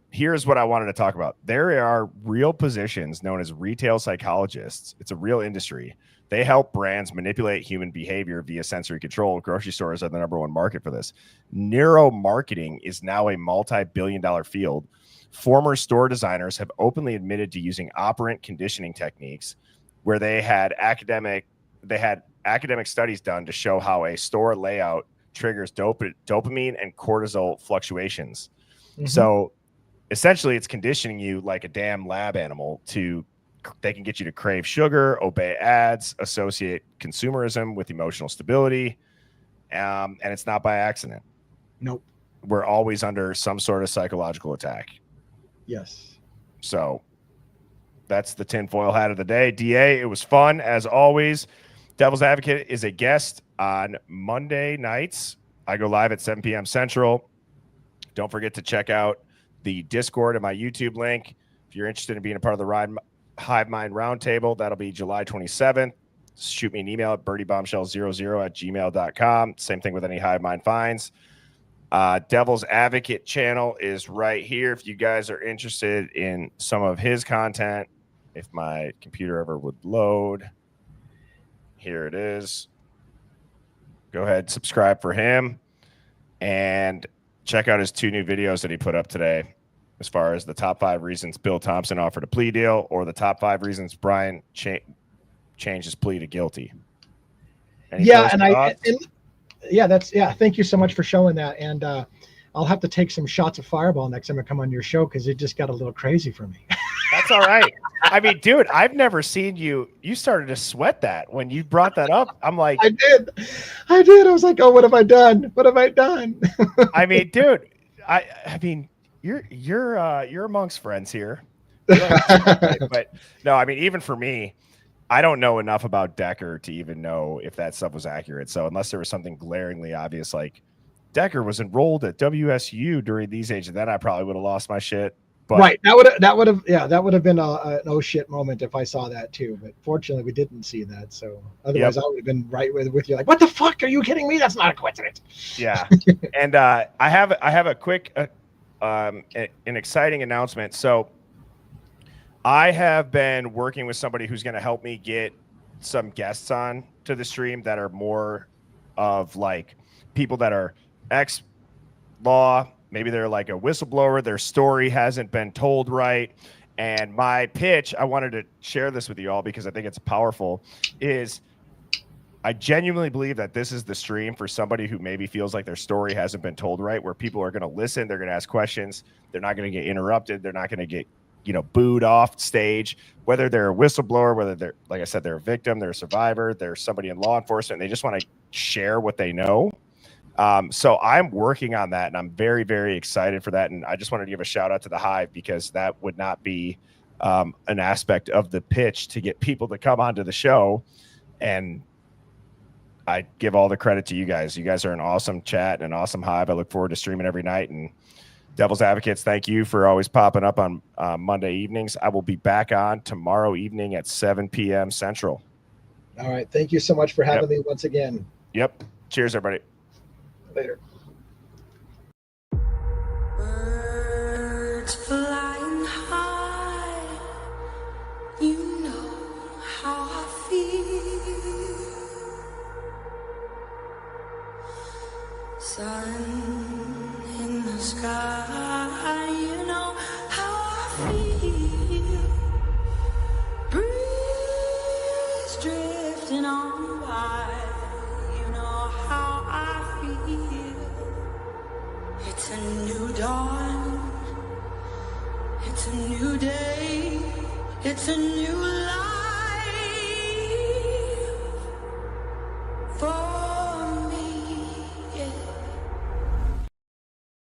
here's what I wanted to talk about. There are real positions known as retail psychologists. It's a real industry. They help brands manipulate human behavior via sensory control. Grocery stores are the #1 market for this. Neuromarketing is now a multi-billion-dollar field. Former store designers have openly admitted to using operant conditioning techniques, where they had academic studies done to show how a store layout triggers dopamine and cortisol fluctuations. Mm-hmm. So essentially it's conditioning you like a damn lab animal they can get you to crave sugar, obey ads, associate consumerism with emotional stability. And it's not by accident. Nope. We're always under some sort of psychological attack. Yes. So that's the tinfoil hat of the day. DA, it was fun as always. Devil's Advocate is a guest on Monday nights. I go live at 7 p.m. Central. Don't forget to check out the Discord and my YouTube link. If you're interested in being a part of the Hive Mind Roundtable, that'll be July 27th. Shoot me an email at birdieBombshell00@gmail.com. Same thing with any Hive Mind finds. Devil's Advocate channel is right here. If you guys are interested in some of his content, if my computer ever would load, here it is. Go ahead, subscribe for him, and check out his 2 new videos that he put up today, as far as the top 5 reasons Bill Thompson offered a plea deal, or the top 5 reasons Brian changed his plea to guilty. Any Yeah, thoughts? Thank you so much for showing that. And I'll have to take some shots of Fireball next time I come on your show, because it just got a little crazy for me. That's all right. I mean, dude, I've never seen you. You started to sweat that when you brought that up. I'm like, I did. I was like, oh, what have I done? What have I done? I mean, dude, I mean, you're amongst friends here. But no, I mean, even for me, I don't know enough about Decker to even know if that stuff was accurate. So unless there was something glaringly obvious, like Decker was enrolled at WSU during these ages, then I probably would have lost my shit. But right. That would have been an oh shit moment if I saw that too. But fortunately, we didn't see that. So otherwise, I would have been right with you. Like, what the fuck? Are you kidding me? That's not a coincidence. Yeah. And I have a quick, an exciting announcement. So I have been working with somebody who's going to help me get some guests on to the stream that are more of like people that are ex-law. Maybe they're like a whistleblower. Their story hasn't been told right. And my pitch, I wanted to share this with you all because I think it's powerful, is I genuinely believe that this is the stream for somebody who maybe feels like their story hasn't been told right, where people are going to listen. They're going to ask questions. They're not going to get interrupted. They're not going to get booed off stage, whether they're a whistleblower, whether they're, like I said, they're a victim, they're a survivor, they're somebody in law enforcement, and they just want to share what they know. So I'm working on that, and I'm very, very excited for that. And I just wanted to give a shout out to the Hive, because that would not be an aspect of the pitch to get people to come onto the show. And I give all the credit to you guys. You guys are an awesome chat and an awesome Hive. I look forward to streaming every night. And Devil's Advocates, thank you for always popping up on Monday evenings. I will be back on tomorrow evening at 7 p.m. Central. All right. Thank you so much for having me once again. Yep. Cheers, everybody. Later. Birds flying high, you know how I feel. Sun in the sky, you know how I feel. Breeze drifting on by, you know how I feel. It's a new dawn, it's a new day, it's a new life.